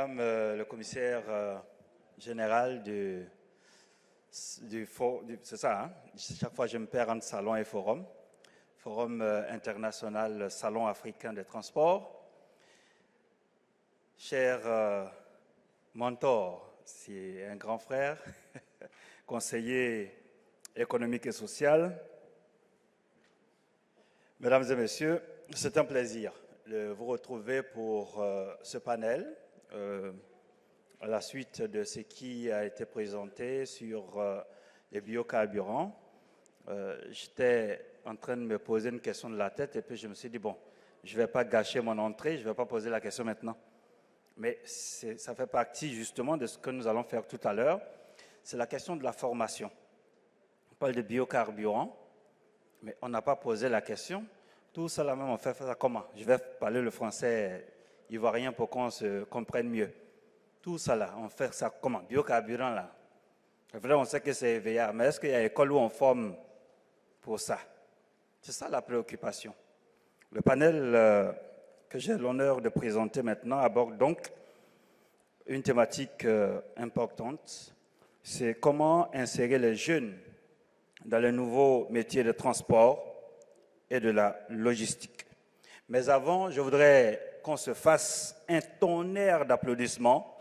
Madame le commissaire général c'est ça, hein? Chaque fois je me perds entre salon et forum. Forum international Salon africain des transports. Cher mentor, c'est un grand frère, conseiller économique et social. Mesdames et messieurs, c'est un plaisir de vous retrouver pour ce panel à la suite de ce qui a été présenté sur les biocarburants. J'étais en train de me poser une question de la tête et puis je me suis dit, bon, je ne vais pas gâcher mon entrée, je ne vais pas poser la question maintenant. Mais ça fait partie justement de ce que nous allons faire tout à l'heure. C'est la question de la formation. On parle de biocarburants, mais on n'a pas posé la question. Tout ça là même, on fait ça comment? Je vais parler le français ivoirien pour qu'on se comprenne mieux. Tout ça là, on fait ça comment? Biocarburant là. Vrai, on sait que c'est EVA, mais est-ce qu'il y a une école où on forme pour ça? C'est ça la préoccupation. Le panel que j'ai l'honneur de présenter maintenant aborde donc une thématique importante. C'est comment insérer les jeunes dans les nouveaux métiers de transport et de la logistique. Mais avant, je voudrais qu'on se fasse un tonnerre d'applaudissements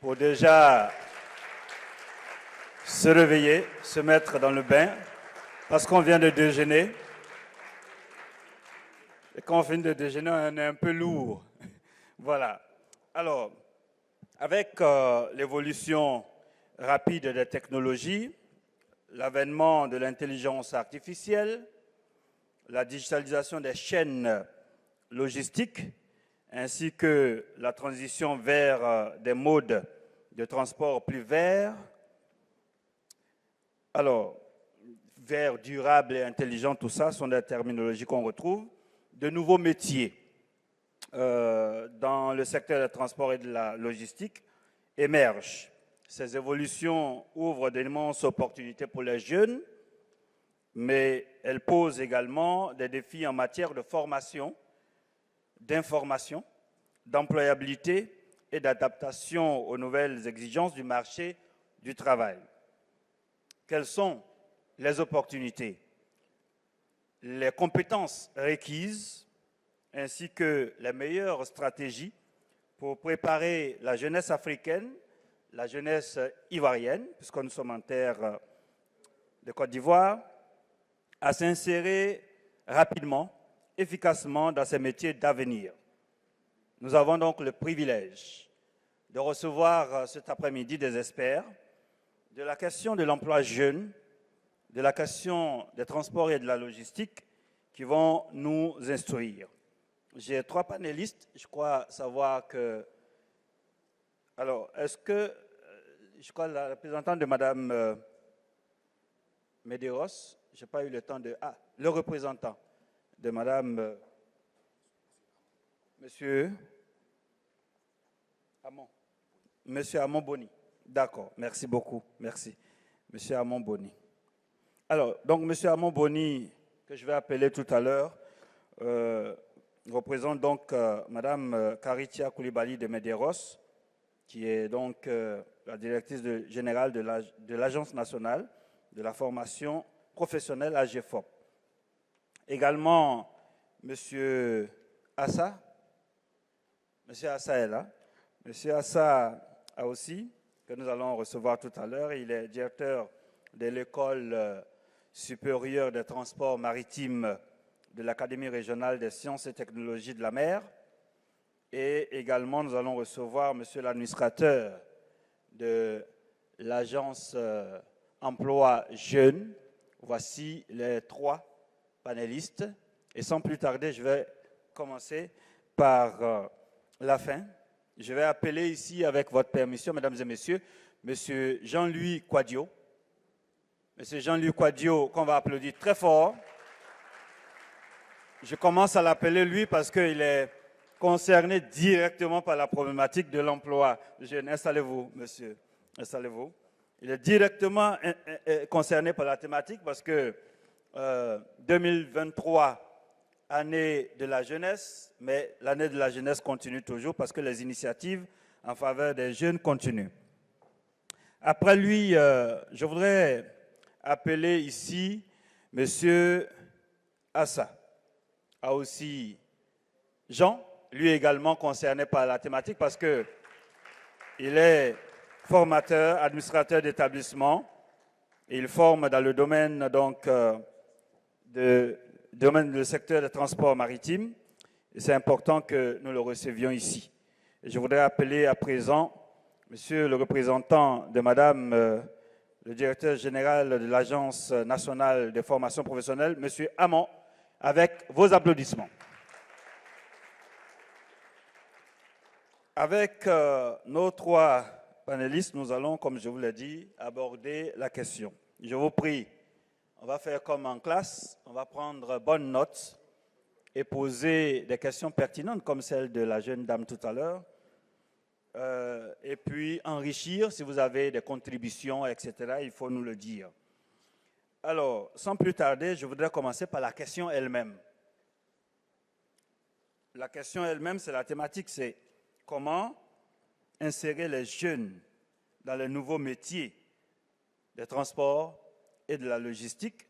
pour déjà se réveiller, se mettre dans le bain, parce qu'on vient de déjeuner. Et quand on finit de déjeuner, on est un peu lourd. Voilà. Alors, avec l'évolution rapide des technologies, l'avènement de l'intelligence artificielle, la digitalisation des chaînes logistiques, ainsi que la transition vers des modes de transport plus verts, alors, vert, durable et intelligent, tout ça sont des terminologies qu'on retrouve. De nouveaux métiers dans le secteur des transports et de la logistique émergent. Ces évolutions ouvrent d'immenses opportunités pour les jeunes, mais elles posent également des défis en matière de formation, d'information, d'employabilité et d'adaptation aux nouvelles exigences du marché du travail. Quelles sont les opportunités, les compétences requises, ainsi que les meilleures stratégies pour préparer la jeunesse africaine, la jeunesse ivoirienne, puisque nous sommes en terre de Côte d'Ivoire, à s'insérer rapidement, efficacement dans ces métiers d'avenir. Nous avons donc le privilège de recevoir cet après-midi des experts de la question de l'emploi jeune, de la question des transports et de la logistique qui vont nous instruire. J'ai 3 panélistes, je crois savoir que... Alors, est-ce que, je crois la représentante de Madame Medeiros, je n'ai pas eu le temps de... Ah, le représentant de Madame... Monsieur Amon. Monsieur Amon Boni. D'accord, merci beaucoup, merci. Monsieur Amon Boni. Alors, donc, Monsieur Amon Boni, que je vais appeler tout à l'heure, représente donc Madame Karitia Koulibaly de Medeiros, qui est donc la directrice générale de l'Agence nationale de la formation professionnelle AGFOP. Également, Monsieur Assa. Monsieur Assa est là. Monsieur Assa a aussi, que nous allons recevoir tout à l'heure, il est directeur de l'école supérieure des transports maritimes de l'Académie régionale des sciences et technologies de la mer. Et également, nous allons recevoir monsieur l'administrateur de l'agence emploi jeune. Voici les 3 panélistes. Et sans plus tarder, je vais commencer par la fin. Je vais appeler ici, avec votre permission, mesdames et messieurs, monsieur Jean-Louis Quadio. Monsieur Jean-Louis Quadio, qu'on va applaudir très fort. Je commence à l'appeler lui parce qu'il est concerné directement par la problématique de l'emploi jeune. Installez-vous, monsieur. Installez-vous. Il est directement concerné par la thématique parce que 2023 année de la jeunesse, mais l'année de la jeunesse continue toujours parce que les initiatives en faveur des jeunes continuent. Après lui, je voudrais appeler ici M. Assa, a aussi Jean, lui également concerné par la thématique parce qu'il est formateur, administrateur d'établissement. Il forme dans le domaine donc du secteur des transports maritimes. C'est important que nous le recevions ici. Et je voudrais appeler à présent Monsieur le représentant de Madame le directeur général de l'Agence nationale de formation professionnelle, Monsieur Hamon, avec vos applaudissements. Avec nos trois panélistes, nous allons, comme je vous l'ai dit, aborder la question. Je vous prie, on va faire comme en classe, on va prendre bonne note et poser des questions pertinentes comme celle de la jeune dame tout à l'heure. Et puis enrichir, si vous avez des contributions, etc., il faut nous le dire. Alors, sans plus tarder, je voudrais commencer par la question elle-même. La question elle-même, c'est la thématique, c'est comment insérer les jeunes dans les nouveaux métiers des transports et de la logistique.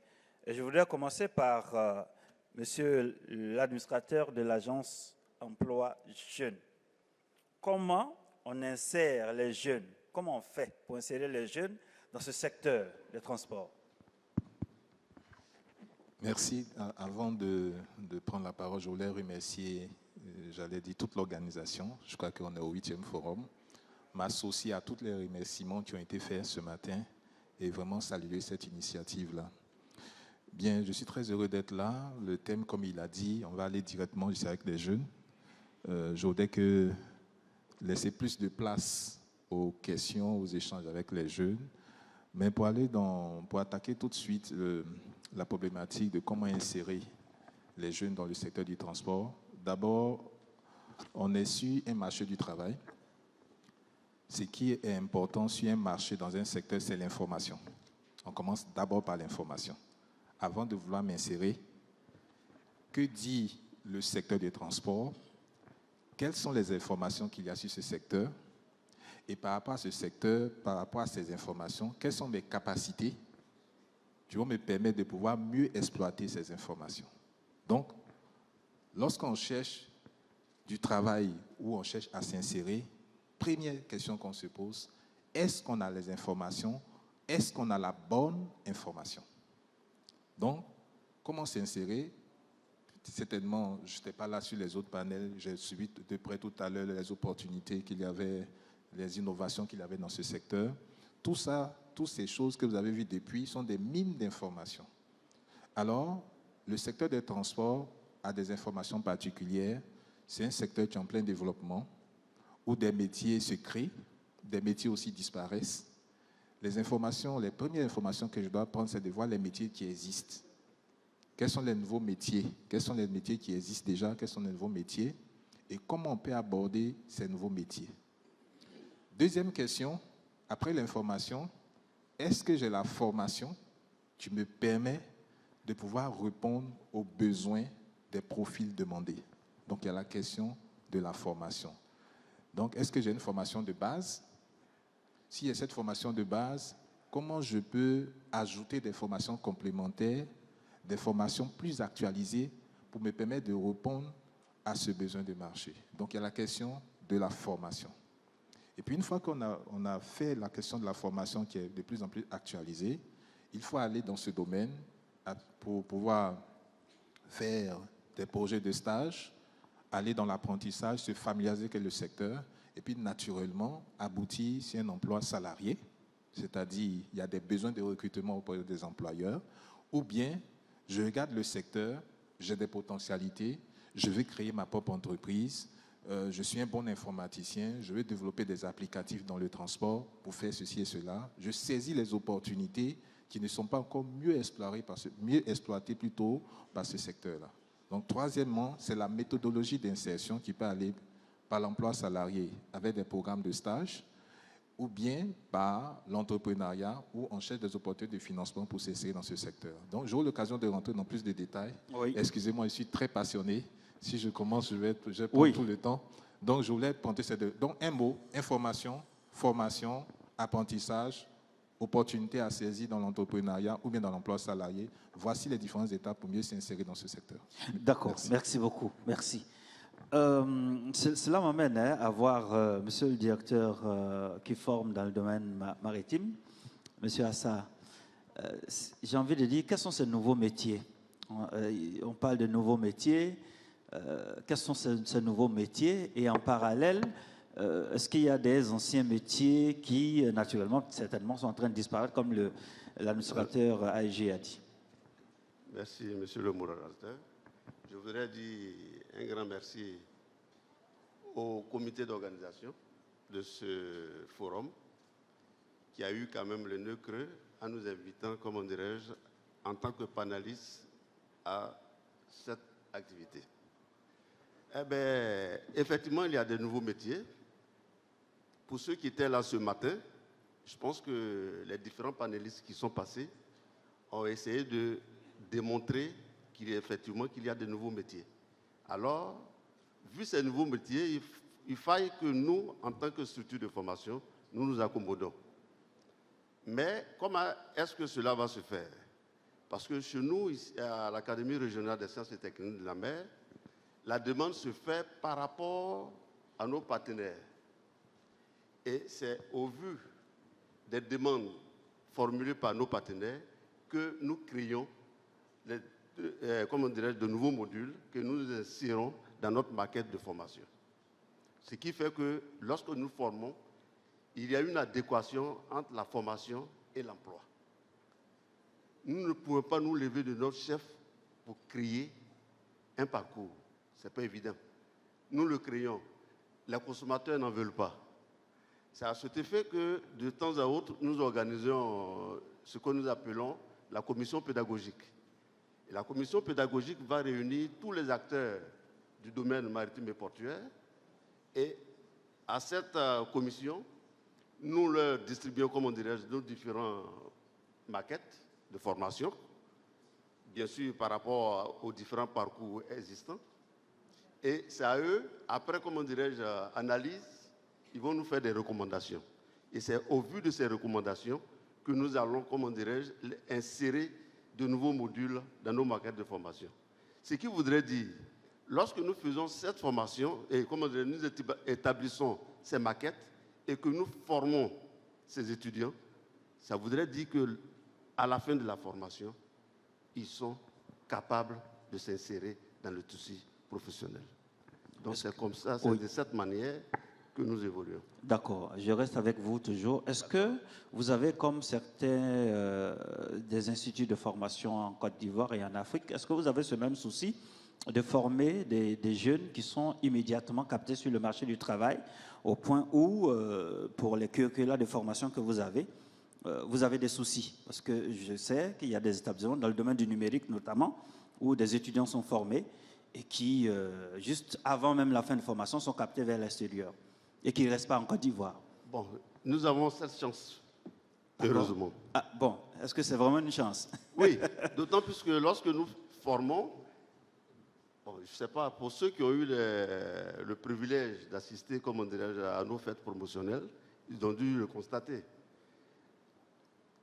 Et je voudrais commencer par monsieur l'administrateur de l'agence emploi jeunes. Comment on insère les jeunes, comment on fait pour insérer les jeunes dans ce secteur des transports? Merci. Avant de prendre la parole, je voulais remercier, j'allais dire, toute l'organisation. Je crois qu'on est au 8e forum. M'associer à tous les remerciements qui ont été faits ce matin et vraiment saluer cette initiative-là. Bien, je suis très heureux d'être là. Le thème, comme il a dit, on va aller directement ici avec les jeunes. Je voudrais que laisser plus de place aux questions, aux échanges avec les jeunes. Mais pour attaquer tout de suite la problématique de comment insérer les jeunes dans le secteur du transport, d'abord, on est sur un marché du travail. Ce qui est important sur un marché dans un secteur, c'est l'information. On commence d'abord par l'information. Avant de vouloir m'insérer, que dit le secteur des transports? Quelles sont les informations qu'il y a sur ce secteur? Et par rapport à ce secteur, par rapport à ces informations, quelles sont mes capacités qui vont me permettre de pouvoir mieux exploiter ces informations? Donc, lorsqu'on cherche du travail ou on cherche à s'insérer, première question qu'on se pose, est-ce qu'on a les informations? Est-ce qu'on a la bonne information? Donc, comment s'insérer? Certainement, je n'étais pas là sur les autres panels, j'ai suivi de près tout à l'heure les opportunités qu'il y avait, les innovations qu'il y avait dans ce secteur. Tout ça, toutes ces choses que vous avez vues depuis sont des mines d'informations. Alors, le secteur des transports a des informations particulières. C'est un secteur qui est en plein développement, où des métiers se créent, des métiers aussi disparaissent. Les informations, les premières informations que je dois prendre, c'est de voir les métiers qui existent. Quels sont les nouveaux métiers? Quels sont les métiers qui existent déjà? Quels sont les nouveaux métiers? Et comment on peut aborder ces nouveaux métiers? Deuxième question, après l'information, est-ce que j'ai la formation qui me permet de pouvoir répondre aux besoins des profils demandés? Donc, il y a la question de la formation. Donc, est-ce que j'ai une formation de base? S'il y a cette formation de base, comment je peux ajouter des formations complémentaires, des formations plus actualisées pour me permettre de répondre à ce besoin de marché? Donc, il y a la question de la formation. Et puis, une fois qu'on a fait la question de la formation qui est de plus en plus actualisée, il faut aller dans ce domaine pour pouvoir faire des projets de stage, aller dans l'apprentissage, se familiariser avec le secteur, et puis naturellement aboutir sur un emploi salarié, c'est-à-dire il y a des besoins de recrutement auprès des employeurs, ou bien je regarde le secteur, j'ai des potentialités, je vais créer ma propre entreprise, je suis un bon informaticien, je vais développer des applicatifs dans le transport pour faire ceci et cela. Je saisis les opportunités qui ne sont pas encore mieux exploitées plutôt par ce secteur-là. Donc, troisièmement, c'est la méthodologie d'insertion qui peut aller par l'emploi salarié avec des programmes de stage ou bien par l'entrepreneuriat où on cherche des opportunités de financement pour s'insérer dans ce secteur. Donc, j'aurai l'occasion de rentrer dans plus de détails. Oui. Excusez-moi, je suis très passionné. Si je commence, je vais prendre Oui. tout le temps. Donc, je voulais pointer ces deux. Donc, un mot, information, formation, apprentissage, opportunités à saisir dans l'entrepreneuriat ou bien dans l'emploi salarié. Voici les différentes étapes pour mieux s'insérer dans ce secteur. D'accord, merci beaucoup. Merci. Cela m'amène à voir monsieur le directeur qui forme dans le domaine maritime, monsieur Assa. J'ai envie de dire, quels sont ces nouveaux métiers? On parle de nouveaux métiers. Quels sont ces nouveaux métiers? Et en parallèle, est-ce qu'il y a des anciens métiers qui, naturellement, certainement, sont en train de disparaître, comme l'administrateur AEG a dit? Merci, monsieur le modérateur. Je voudrais dire un grand merci au comité d'organisation de ce forum qui a eu quand même le nœud creux en nous invitant, comment dirais-je, en tant que panéliste à cette activité. Eh bien, effectivement, il y a de nouveaux métiers. Pour ceux qui étaient là ce matin, je pense que les différents panélistes qui sont passés ont essayé de démontrer qu'il y a de nouveaux métiers. Alors, vu ces nouveaux métiers, il faille que nous, en tant que structure de formation, nous nous accommodons. Mais comment est-ce que cela va se faire? Parce que chez nous, ici, à l'Académie régionale des sciences et techniques de la mer, la demande se fait par rapport à nos partenaires. Et c'est au vu des demandes formulées par nos partenaires que nous créons de nouveaux modules que nous insérons dans notre maquette de formation. Ce qui fait que lorsque nous formons, il y a une adéquation entre la formation et l'emploi. Nous ne pouvons pas nous lever de notre chef pour créer un parcours. Ce n'est pas évident. Nous le créons. Les consommateurs n'en veulent pas. C'est à cet effet que, de temps à autre, nous organisons ce que nous appelons la commission pédagogique. Et la commission pédagogique va réunir tous les acteurs du domaine maritime et portuaire. Et à cette commission, nous leur distribuons, comme on dirait, nos différentes maquettes de formation, bien sûr par rapport aux différents parcours existants. Et c'est à eux, après, comment dirais-je, analyse, ils vont nous faire des recommandations. Et c'est au vu de ces recommandations que nous allons, comment dirais-je, insérer de nouveaux modules dans nos maquettes de formation. Ce qui voudrait dire, lorsque nous faisons cette formation et comment dire, nous établissons ces maquettes et que nous formons ces étudiants, ça voudrait dire qu'à la fin de la formation, ils sont capables de s'insérer dans le tissu professionnel. Donc c'est comme ça, c'est de cette manière que nous évoluons. D'accord, je reste avec vous toujours. Est-ce que vous avez, comme certains des instituts de formation en Côte d'Ivoire et en Afrique, est-ce que vous avez ce même souci de former des jeunes qui sont immédiatement captés sur le marché du travail, au point où, pour les curricula de formation que vous avez des soucis? Parce que je sais qu'il y a des établissements, dans le domaine du numérique notamment, où des étudiants sont formés et qui, juste avant même la fin de formation, sont captés vers l'extérieur et qui ne restent pas en Côte d'Ivoire. Bon, nous avons cette chance, heureusement. Ah, bon, est-ce que c'est vraiment une chance? Oui, d'autant plus que lorsque nous formons, bon, je ne sais pas, pour ceux qui ont eu le privilège d'assister, comme on dirait, à nos fêtes promotionnelles, ils ont dû le constater.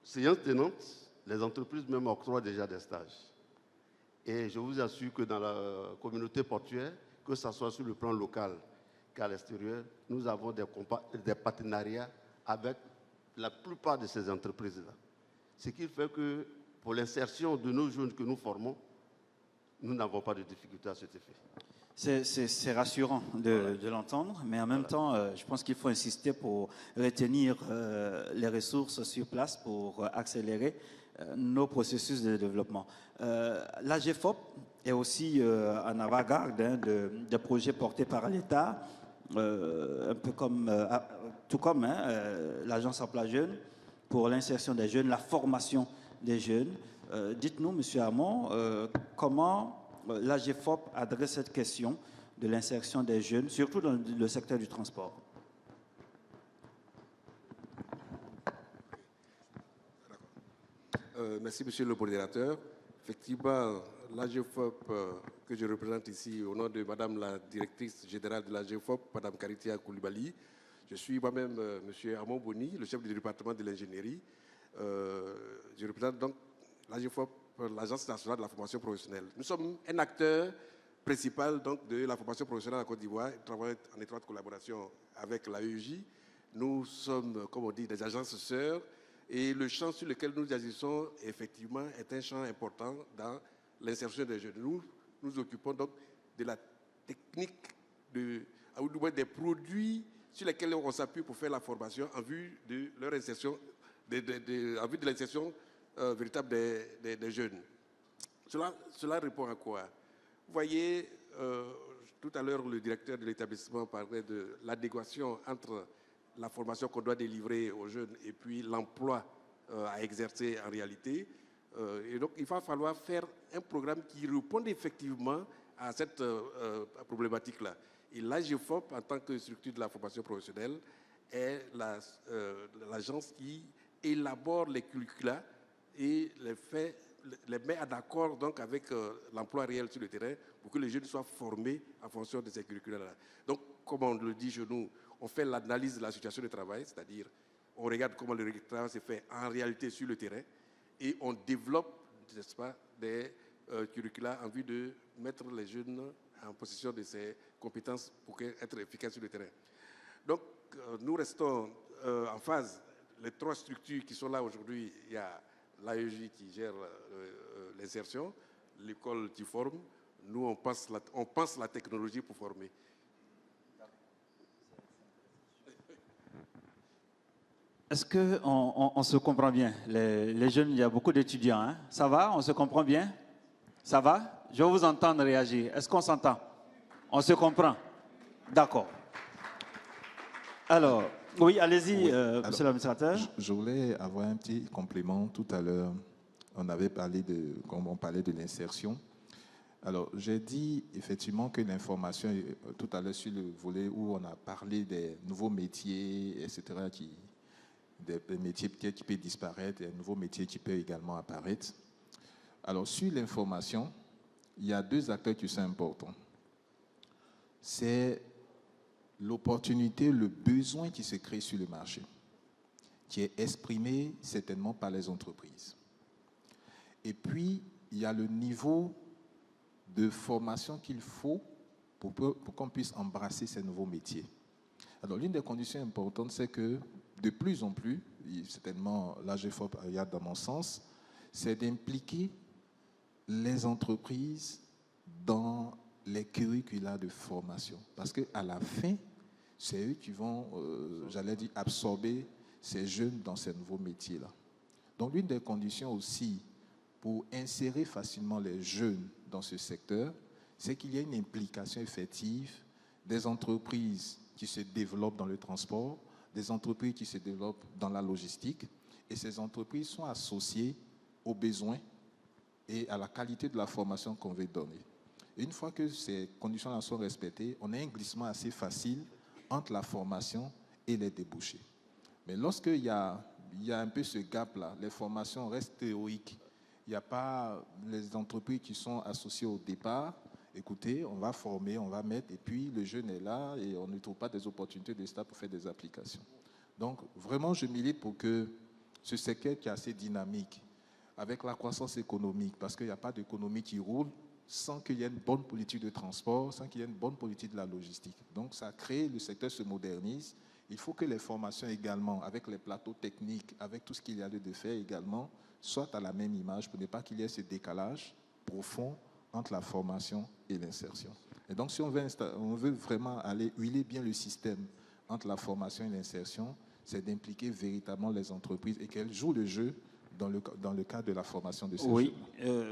Séance tenante, les entreprises même octroient déjà des stages. Et je vous assure que dans la communauté portuaire, que ce soit sur le plan local qu'à l'extérieur, nous avons des partenariats avec la plupart de ces entreprises-là. Ce qui fait que pour l'insertion de nos jeunes que nous formons, nous n'avons pas de difficulté à cet effet. C'est rassurant de l'entendre, mais en même temps, je pense qu'il faut insister pour retenir les ressources sur place pour accélérer nos processus de développement. La GFOP est aussi en avant-garde de projets portés par l'État, un peu comme, tout comme l'Agence Emploi Jeunes pour l'insertion des jeunes, la formation des jeunes. Dites-nous, M. Hamon, comment la GFOP adresse cette question de l'insertion des jeunes, surtout dans le secteur du transport? Merci, monsieur le modérateur. Effectivement, l'AGFOP que je représente ici au nom de madame la directrice générale de l'AGFOP, madame Karitia Koulibaly. Je suis moi-même monsieur Amon Boni, le chef du département de l'ingénierie. Je représente donc l'AGFOP, l'Agence nationale de la formation professionnelle. Nous sommes un acteur principal donc, de la formation professionnelle en Côte d'Ivoire. Nous travaillons en étroite collaboration avec l'AEJ. Nous sommes, comme on dit, des agences sœurs. Et le champ sur lequel nous agissons, effectivement, est un champ important dans l'insertion des jeunes. Nous nous occupons donc de la technique, des produits sur lesquels on s'appuie pour faire la formation en vue de leur insertion, en vue de l'insertion véritable des jeunes. Cela répond à quoi? Vous voyez, tout à l'heure, le directeur de l'établissement parlait de l'adéquation entre la formation qu'on doit délivrer aux jeunes et puis l'emploi à exercer en réalité. Et donc, il va falloir faire un programme qui réponde effectivement à cette problématique-là. Et l'AGFOP, en tant que structure de la formation professionnelle, est l'agence qui élabore les curricula et les met en accord donc avec l'emploi réel sur le terrain pour que les jeunes soient formés en fonction de ces curricula-là. Donc, comme on le dit chez nous, on fait l'analyse de la situation de travail, c'est-à-dire on regarde comment le travail se fait en réalité sur le terrain et on développe, n'est-ce pas, des curricula en vue de mettre les jeunes en possession de ces compétences pour être efficaces sur le terrain. Donc, nous restons en phase. Les trois structures qui sont là aujourd'hui, il y a l'AEJ qui gère l'insertion, l'école qui forme. Nous, on pense la technologie pour former. Est-ce qu'on se comprend bien? Les jeunes, il y a beaucoup d'étudiants. Hein? Ça va? On se comprend bien? Ça va? Je vais vous entendre réagir. Est-ce qu'on s'entend? On se comprend? D'accord. Alors, oui, allez-y, monsieur l'administrateur. Je voulais avoir un petit complément. Tout à l'heure, on avait parlé comme on parlait de l'insertion. Alors, j'ai dit effectivement que l'information, tout à l'heure sur le volet où on a parlé des nouveaux métiers, etc., des métiers peut-être qui peuvent disparaître, des nouveaux métiers qui peuvent également apparaître. Alors, sur l'information, il y a deux acteurs qui sont importants. C'est l'opportunité, le besoin qui se crée sur le marché, qui est exprimé certainement par les entreprises. Et puis, il y a le niveau de formation qu'il faut pour qu'on puisse embrasser ces nouveaux métiers. Alors, l'une des conditions importantes, c'est que de plus en plus, certainement l'AGFOP y a dans mon sens, c'est d'impliquer les entreprises dans les curricula de formation. Parce qu'à la fin, c'est eux qui vont, j'allais dire, absorber ces jeunes dans ces nouveaux métiers-là. Donc, l'une des conditions aussi pour insérer facilement les jeunes dans ce secteur, c'est qu'il y ait une implication effective des entreprises qui se développent dans le transport, des entreprises qui se développent dans la logistique, et ces entreprises sont associées aux besoins et à la qualité de la formation qu'on veut donner. Et une fois que ces conditions-là sont respectées, on a un glissement assez facile entre la formation et les débouchés. Mais lorsqu'il y a un peu ce gap-là, les formations restent théoriques, il n'y a pas les entreprises qui sont associées au départ. Écoutez, on va former, on va mettre, et puis le jeune est là et on ne trouve pas des opportunités de stage pour faire des applications. Donc, vraiment, je milite pour que ce secteur qui est assez dynamique, avec la croissance économique, parce qu'il n'y a pas d'économie qui roule sans qu'il y ait une bonne politique de transport, sans qu'il y ait une bonne politique de la logistique. Donc, ça crée, le secteur se modernise. Il faut que les formations également, avec les plateaux techniques, avec tout ce qu'il y a lieu de faire également, soient à la même image pour ne pas qu'il y ait ce décalage profond entre la formation et l'insertion. Et donc, si on veut vraiment aller huiler bien le système entre la formation et l'insertion, c'est d'impliquer véritablement les entreprises et qu'elles jouent le jeu dans le cadre de la formation de ces jeunes. Oui,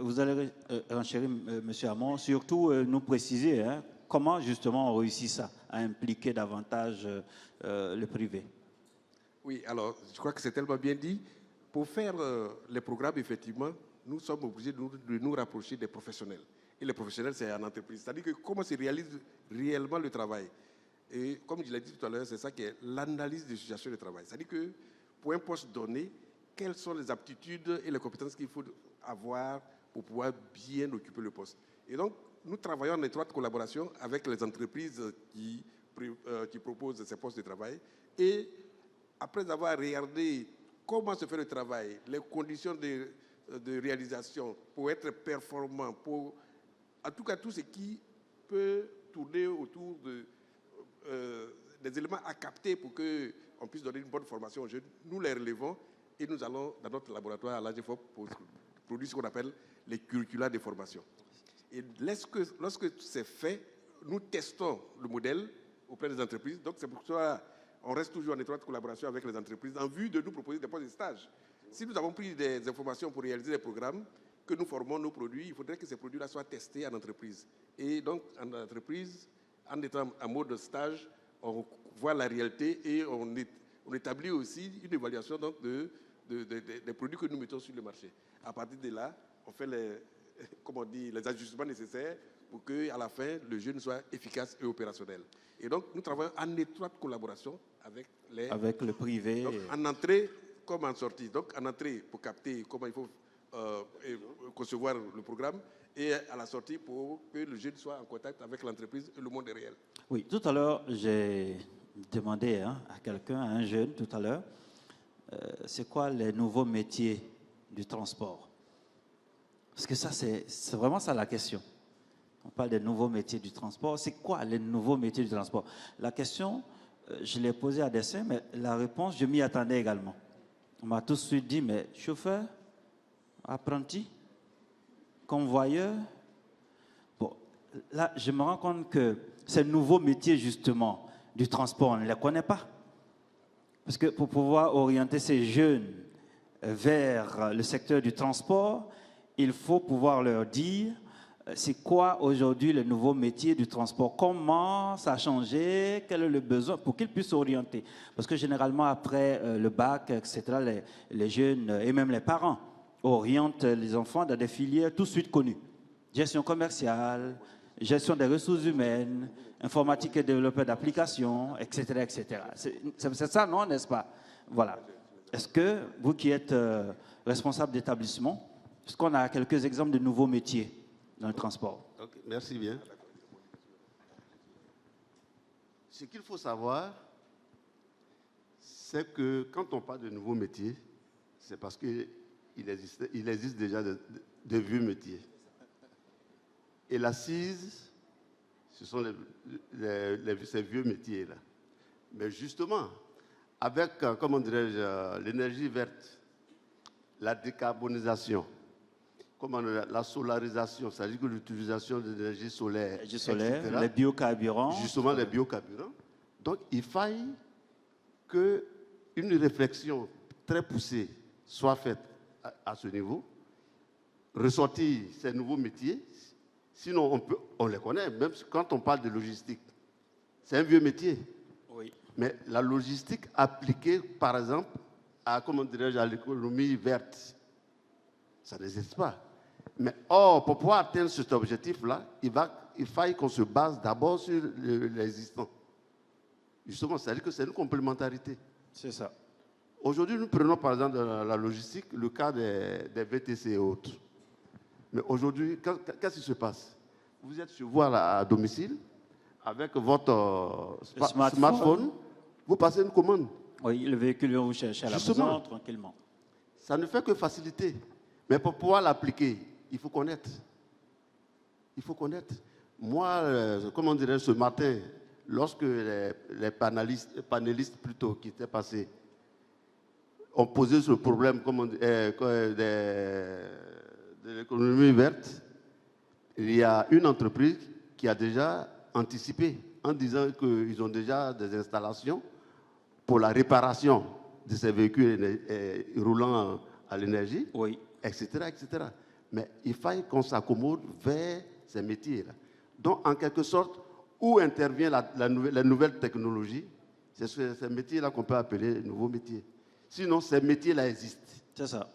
vous allez renchérir, M. Hamon, surtout nous préciser comment justement on réussit ça, à impliquer davantage le privé. Oui, alors, je crois que c'est tellement bien dit. Pour faire les programmes, effectivement, nous sommes obligés de nous rapprocher des professionnels. Et les professionnels, c'est en entreprise. C'est-à-dire que comment se réalise réellement le travail. Et comme je l'ai dit tout à l'heure, c'est ça qui est l'analyse de situation de travail. C'est-à-dire que pour un poste donné, quelles sont les aptitudes et les compétences qu'il faut avoir pour pouvoir bien occuper le poste. Et donc, nous travaillons en étroite collaboration avec les entreprises qui proposent ces postes de travail. Et après avoir regardé comment se fait le travail, les conditions de réalisation pour être performant, en tout cas tout ce qui peut tourner autour des éléments à capter pour qu'on puisse donner une bonne formation aux jeunes, nous les relevons et nous allons dans notre laboratoire à l'AGFOP pour produire ce qu'on appelle les curricula de formation. Et lorsque c'est fait, nous testons le modèle auprès des entreprises. Donc c'est pour ça qu'on reste toujours en étroite collaboration avec les entreprises en vue de nous proposer des postes de stage. Si nous avons pris des informations pour réaliser des programmes, que nous formons nos produits, il faudrait que ces produits-là soient testés en entreprise. Et donc, en entreprise, en étant en mode stage, on voit la réalité et on établit aussi une évaluation donc, des produits que nous mettons sur le marché. À partir de là, on fait les ajustements nécessaires pour qu'à la fin, le jeune soit efficace et opérationnel. Et donc, nous travaillons en étroite collaboration avec le privé. Donc, en entrée comme en sortie. Donc, en entrée, pour capter comment il faut concevoir le programme, et à la sortie, pour que le jeune soit en contact avec l'entreprise et le monde réel. Oui, tout à l'heure, j'ai demandé à quelqu'un, à un jeune, tout à l'heure, c'est quoi les nouveaux métiers du transport? Parce que ça, c'est vraiment ça la question. On parle des nouveaux métiers du transport. C'est quoi les nouveaux métiers du transport? La question, je l'ai posée à dessein, mais la réponse, je m'y attendais également. On m'a tout de suite dit, mais chauffeur, apprenti, convoyeur. Bon, là, je me rends compte que ces nouveaux métiers, justement, du transport, on ne les connaît pas. Parce que pour pouvoir orienter ces jeunes vers le secteur du transport, il faut pouvoir leur dire c'est quoi aujourd'hui le nouveau métier du transport, comment ça a changé, quel est le besoin pour qu'ils puissent s'orienter. Parce que généralement, après le bac, etc., les jeunes et même les parents orientent les enfants dans des filières tout de suite connues. Gestion commerciale, gestion des ressources humaines, informatique et développement d'applications, etc., etc. C'est ça, non, n'est-ce pas? Voilà. Est-ce que vous qui êtes responsable d'établissement, est-ce qu'on a quelques exemples de nouveaux métiers dans le transport? Okay, merci bien. Ce qu'il faut savoir, c'est que quand on parle de nouveaux métiers, c'est parce qu'il existe déjà de vieux métiers. Et l'assise, ce sont ces vieux métiers-là. Mais justement, avec, comment dirais-je, l'énergie verte, la décarbonisation, la solarisation, c'est-à-dire que l'utilisation de l'énergie solaire, etc., les biocarburants. Justement, les biocarburants. Donc, il faille qu'une réflexion très poussée soit faite à ce niveau, ressortir ces nouveaux métiers. Sinon, on les connaît, même quand on parle de logistique. C'est un vieux métier. Oui. Mais la logistique appliquée, par exemple, à l'économie verte, ça n'existe pas. Mais pour pouvoir atteindre cet objectif-là, il faille qu'on se base d'abord sur l'existant. Justement, c'est-à-dire que c'est une complémentarité. C'est ça. Aujourd'hui, nous prenons par exemple dans la logistique le cas des VTC et autres. Mais aujourd'hui, qu'est-ce qui se passe? Vous êtes chez vous à domicile, avec votre smartphone, vous passez une commande. Oui, le véhicule vient vous chercher à la maison tranquillement. Ça ne fait que faciliter. Mais pour pouvoir l'appliquer, il faut connaître. Il faut connaître. Moi, comment dirais-je, ce matin, lorsque les panélistes plutôt qui étaient passés ont posé ce problème de l'économie verte, il y a une entreprise qui a déjà anticipé en disant qu'ils ont déjà des installations pour la réparation de ces véhicules roulant à l'énergie, oui, etc., etc. Mais il faille qu'on s'accommode vers ces métiers-là. Donc, en quelque sorte, où intervient la nouvelle technologie, c'est ces métiers-là qu'on peut appeler nouveaux métiers. Sinon, ces métiers-là existent. C'est ça.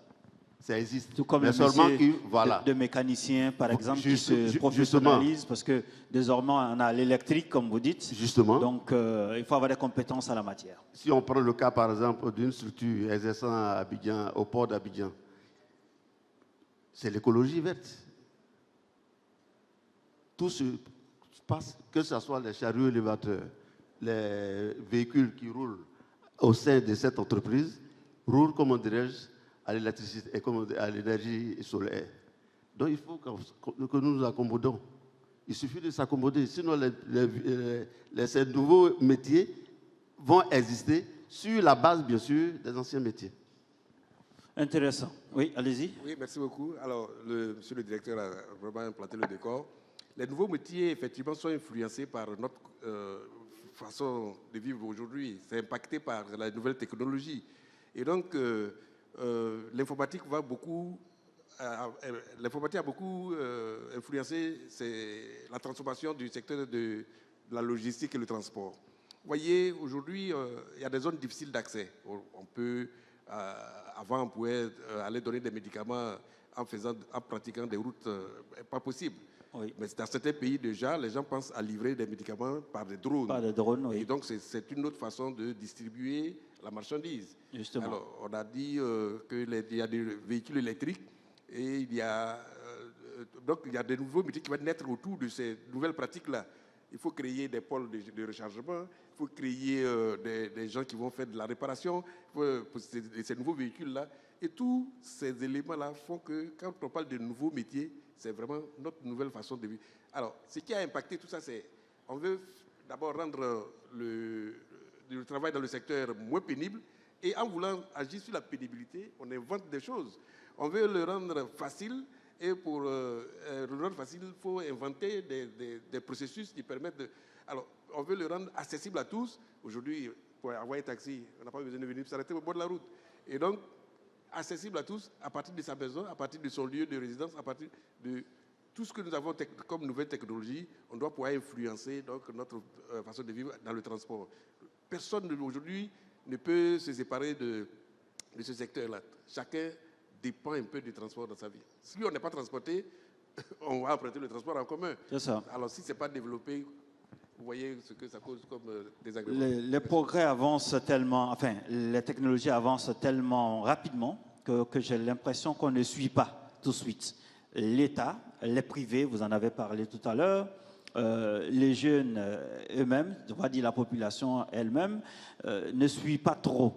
Ça existe. Tout comme Mais le seulement métier voilà. de mécanicien, par exemple, qui Justement. se professionnalise, parce que désormais, on a l'électrique, comme vous dites. Justement. Donc, il faut avoir des compétences en la matière. Si on prend le cas, par exemple, d'une structure exerçant à Abidjan, au port d'Abidjan, c'est l'écologie verte. Tout se passe, que ce soit les chariots élévateurs, les véhicules qui roulent au sein de cette entreprise, roulent, comment dirais-je, à l'électricité et à l'énergie solaire. Donc il faut que nous nous accommodons. Il suffit de s'accommoder. Sinon, ces nouveaux métiers vont exister sur la base, bien sûr, des anciens métiers. Intéressant. Oui, allez-y. Oui, merci beaucoup. Alors, monsieur le directeur a vraiment implanté le décor. Les nouveaux métiers, effectivement, sont influencés par notre façon de vivre aujourd'hui. C'est impacté par la nouvelle technologie. Et donc, l'informatique a beaucoup influencé la transformation du secteur de la logistique et le transport. Vous voyez, aujourd'hui, il y a des zones difficiles d'accès. On peut, avant, on pouvait aller donner des médicaments en pratiquant des routes pas possibles. Oui. Mais dans certains pays, déjà, les gens pensent à livrer des médicaments par des drones. Par des drones, oui. Et donc, c'est une autre façon de distribuer la marchandise. Justement. Alors, on a dit qu'il y a des véhicules électriques et il y a des nouveaux métiers qui vont naître autour de ces nouvelles pratiques-là. Il faut créer des pôles de rechargement, il faut créer des gens qui vont faire de la réparation pour ces nouveaux véhicules-là. Et tous ces éléments-là font que quand on parle de nouveaux métiers, c'est vraiment notre nouvelle façon de vivre. Alors, ce qui a impacté tout ça, c'est on veut d'abord rendre le travail dans le secteur moins pénible. Et en voulant agir sur la pénibilité, on invente des choses. On veut le rendre facile. Et pour le rendre facile, il faut inventer des processus qui permettent de... Alors, on veut le rendre accessible à tous. Aujourd'hui, pour avoir un taxi, on n'a pas besoin de venir s'arrêter au bord de la route. Et donc, accessible à tous, à partir de sa maison, à partir de son lieu de résidence, à partir de tout ce que nous avons comme nouvelle technologie, on doit pouvoir influencer donc, notre façon de vivre dans le transport. Personne aujourd'hui ne peut se séparer de ce secteur-là. Chacun dépend un peu du transport dans sa vie. Si on n'est pas transporté, on va emprunter le transport en commun. C'est ça. Alors si ce n'est pas développé, vous voyez ce que ça cause comme désagrément. Les progrès avancent tellement, enfin, les technologies avancent tellement rapidement que j'ai l'impression qu'on ne suit pas tout de suite. L'État, les privés, vous en avez parlé tout à l'heure, les jeunes eux-mêmes, on va dire la population elle-même, ne suit pas trop.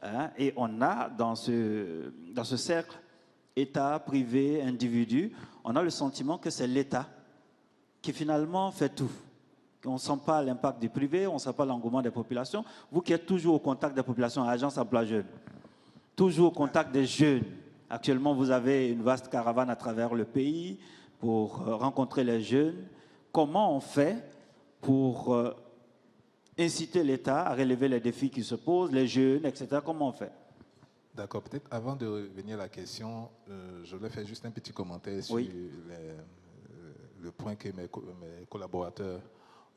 Hein, et on a dans ce cercle, État, privé, individu, on a le sentiment que c'est l'État qui finalement fait tout. On ne sent pas l'impact du privé, on ne sent pas l'engouement des populations. Vous qui êtes toujours au contact des populations, Agence Emploi Jeunes, toujours au contact des jeunes. Actuellement, vous avez une vaste caravane à travers le pays pour rencontrer les jeunes. Comment on fait pour inciter l'État à relever les défis qui se posent, les jeunes, etc. Comment on fait? D'accord, peut-être avant de revenir à la question, je voulais faire juste un petit commentaire sur le point que mes collaborateurs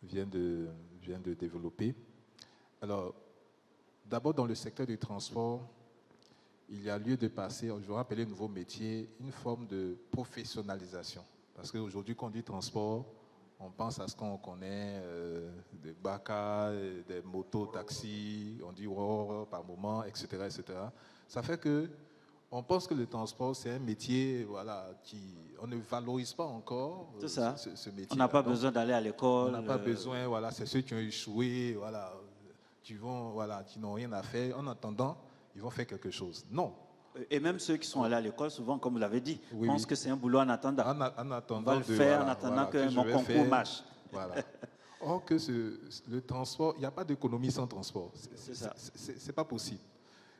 viennent de développer. Alors, d'abord dans le secteur du transport, il y a lieu de passer, je vais rappeler un nouveau métier, une forme de professionnalisation. Parce qu'aujourd'hui, quand on dit transport, on pense à ce qu'on connaît, des bacas, des motos, taxis, on dit wow par moment, etc., etc. Ça fait que on pense que le transport, c'est un métier voilà, on ne valorise pas encore ce métier. On n'a pas besoin d'aller à l'école. On n'a pas besoin, voilà, c'est ceux qui ont échoué, voilà, qui n'ont rien à faire. En attendant, ils vont faire quelque chose. Non. Et même ceux qui sont allés à l'école, souvent, comme vous l'avez dit, oui, pensent que c'est un boulot en attendant. En attendant on va le faire en attendant que mon concours marche. Voilà. Or que le transport, il n'y a pas d'économie sans transport. C'est pas possible.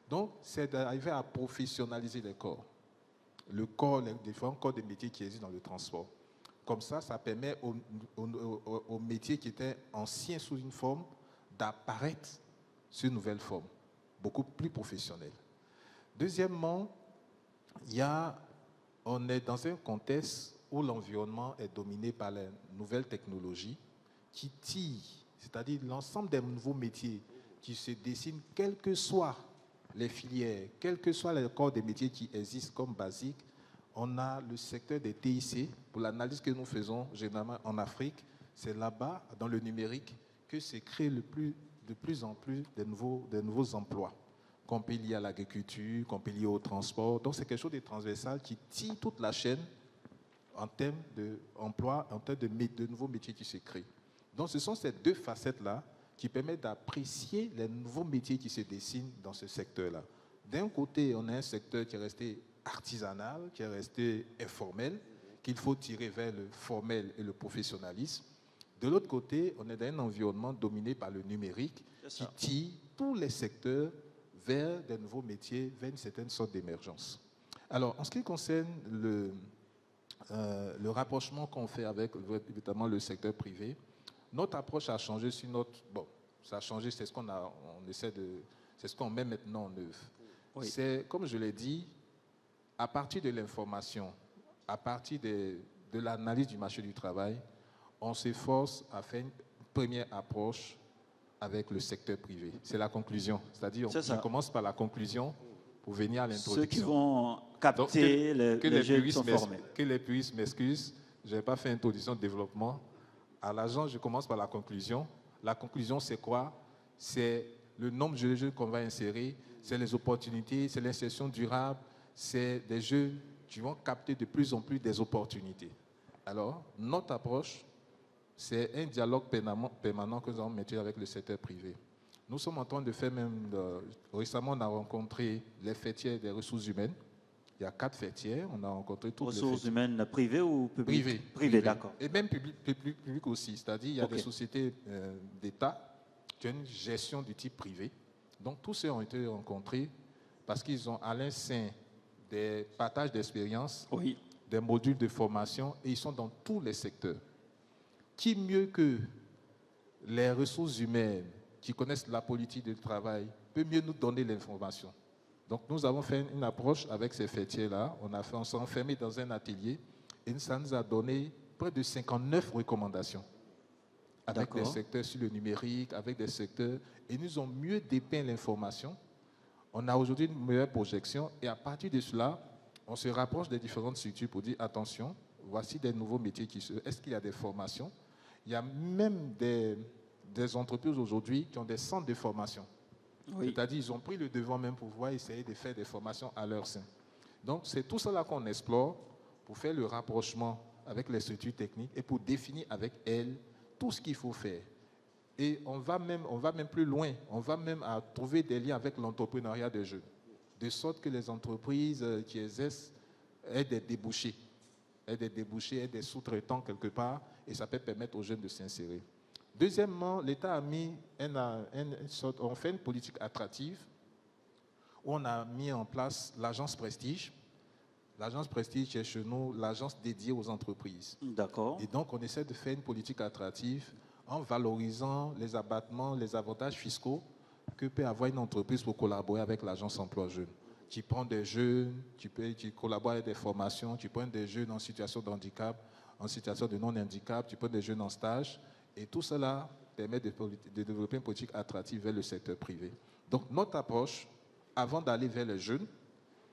Donc, c'est d'arriver à professionnaliser les corps. Les différents corps de métiers qui existent dans le transport. Comme ça permet aux métiers qui étaient anciens sous une forme d'apparaître sur une nouvelle forme, beaucoup plus professionnelle. Deuxièmement, on est dans un contexte où l'environnement est dominé par les nouvelles technologies qui tirent, c'est-à-dire l'ensemble des nouveaux métiers qui se dessinent, quel que soit les filières, quel que soit le corps des métiers qui existent comme basiques, on a le secteur des TIC. Pour l'analyse que nous faisons généralement en Afrique, c'est là-bas, dans le numérique, que se créent de plus en plus de nouveaux emplois, qu'on peut lier à l'agriculture, qu'on peut lier au transport. Donc, c'est quelque chose de transversal qui tire toute la chaîne en termes d'emploi, en termes de nouveaux métiers qui se créent. Donc, ce sont ces deux facettes-là qui permettent d'apprécier les nouveaux métiers qui se dessinent dans ce secteur-là. D'un côté, on a un secteur qui est resté artisanal, qui est resté informel, qu'il faut tirer vers le formel et le professionnalisme. De l'autre côté, on est dans un environnement dominé par le numérique qui tire tous les secteurs vers des nouveaux métiers, vers une certaine sorte d'émergence. Alors, en ce qui concerne le rapprochement qu'on fait avec évidemment le secteur privé, notre approche a changé sur notre... Bon, ça a changé, c'est ce c'est ce qu'on met maintenant en œuvre. Oui. C'est, comme je l'ai dit, à partir de l'information, à partir de l'analyse du marché du travail, on s'efforce à faire une première approche avec le secteur privé. C'est la conclusion. C'est-à-dire, on commence par la conclusion pour venir à l'introduction. Ceux qui vont capter les jeunes qui sont formés. Que les puristes m'excusent, je n'ai pas fait introduction de développement. À l'agence, je commence par la conclusion. La conclusion, c'est quoi? C'est le nombre de jeunes qu'on va insérer, c'est les opportunités, c'est l'insertion durable, c'est des jeunes qui vont capter de plus en plus des opportunités. Alors, notre approche, c'est un dialogue permanent que nous avons mené avec le secteur privé. Nous sommes en train de faire même... récemment, on a rencontré les fêtières des ressources humaines. Il y a 4 fêtières. On a rencontré toutes les ressources humaines privées ou publiques? Privées, d'accord. Et même publiques aussi. C'est-à-dire il y a des sociétés d'État qui ont une gestion du type privé. Donc, tous ceux ont été rencontrés parce qu'ils ont à l'instinct des partages d'expériences, des modules de formation, et ils sont dans tous les secteurs. Qui mieux que les ressources humaines qui connaissent la politique du travail peut mieux nous donner l'information? Donc, nous avons fait une approche avec ces fêtiers-là. On s'est enfermé dans un atelier et ça nous a donné près de 59 recommandations avec des secteurs sur le numérique, avec des secteurs, et nous ont mieux dépeint l'information. On a aujourd'hui une meilleure projection et à partir de cela, on se rapproche des différentes structures pour dire attention, voici des nouveaux métiers qui se... Est-ce qu'il y a des formations? Il y a même des entreprises aujourd'hui qui ont des centres de formation. C'est-à-dire qu'ils ont pris le devant même pour pouvoir essayer de faire des formations à leur sein. Donc, c'est tout cela qu'on explore pour faire le rapprochement avec les structures techniques et pour définir avec elles tout ce qu'il faut faire. Et on va même plus loin. On va même à trouver des liens avec l'entrepreneuriat des jeunes, de sorte que les entreprises qui exercent aient des débouchés, aient des sous-traitants quelque part, et ça peut permettre aux jeunes de s'insérer. Deuxièmement, l'État a mis on fait une politique attractive où on a mis en place l'agence Prestige. L'agence Prestige est chez nous l'agence dédiée aux entreprises. D'accord. Et donc, on essaie de faire une politique attractive en valorisant les abattements, les avantages fiscaux que peut avoir une entreprise pour collaborer avec l'agence emploi jeunes. Tu prends des jeunes, tu collabores avec des formations, tu prends des jeunes en situation de handicap, en situation de non-handicap, tu prends des jeunes en stage. Et tout cela permet de développer une politique attractive vers le secteur privé. Donc, notre approche, avant d'aller vers les jeunes,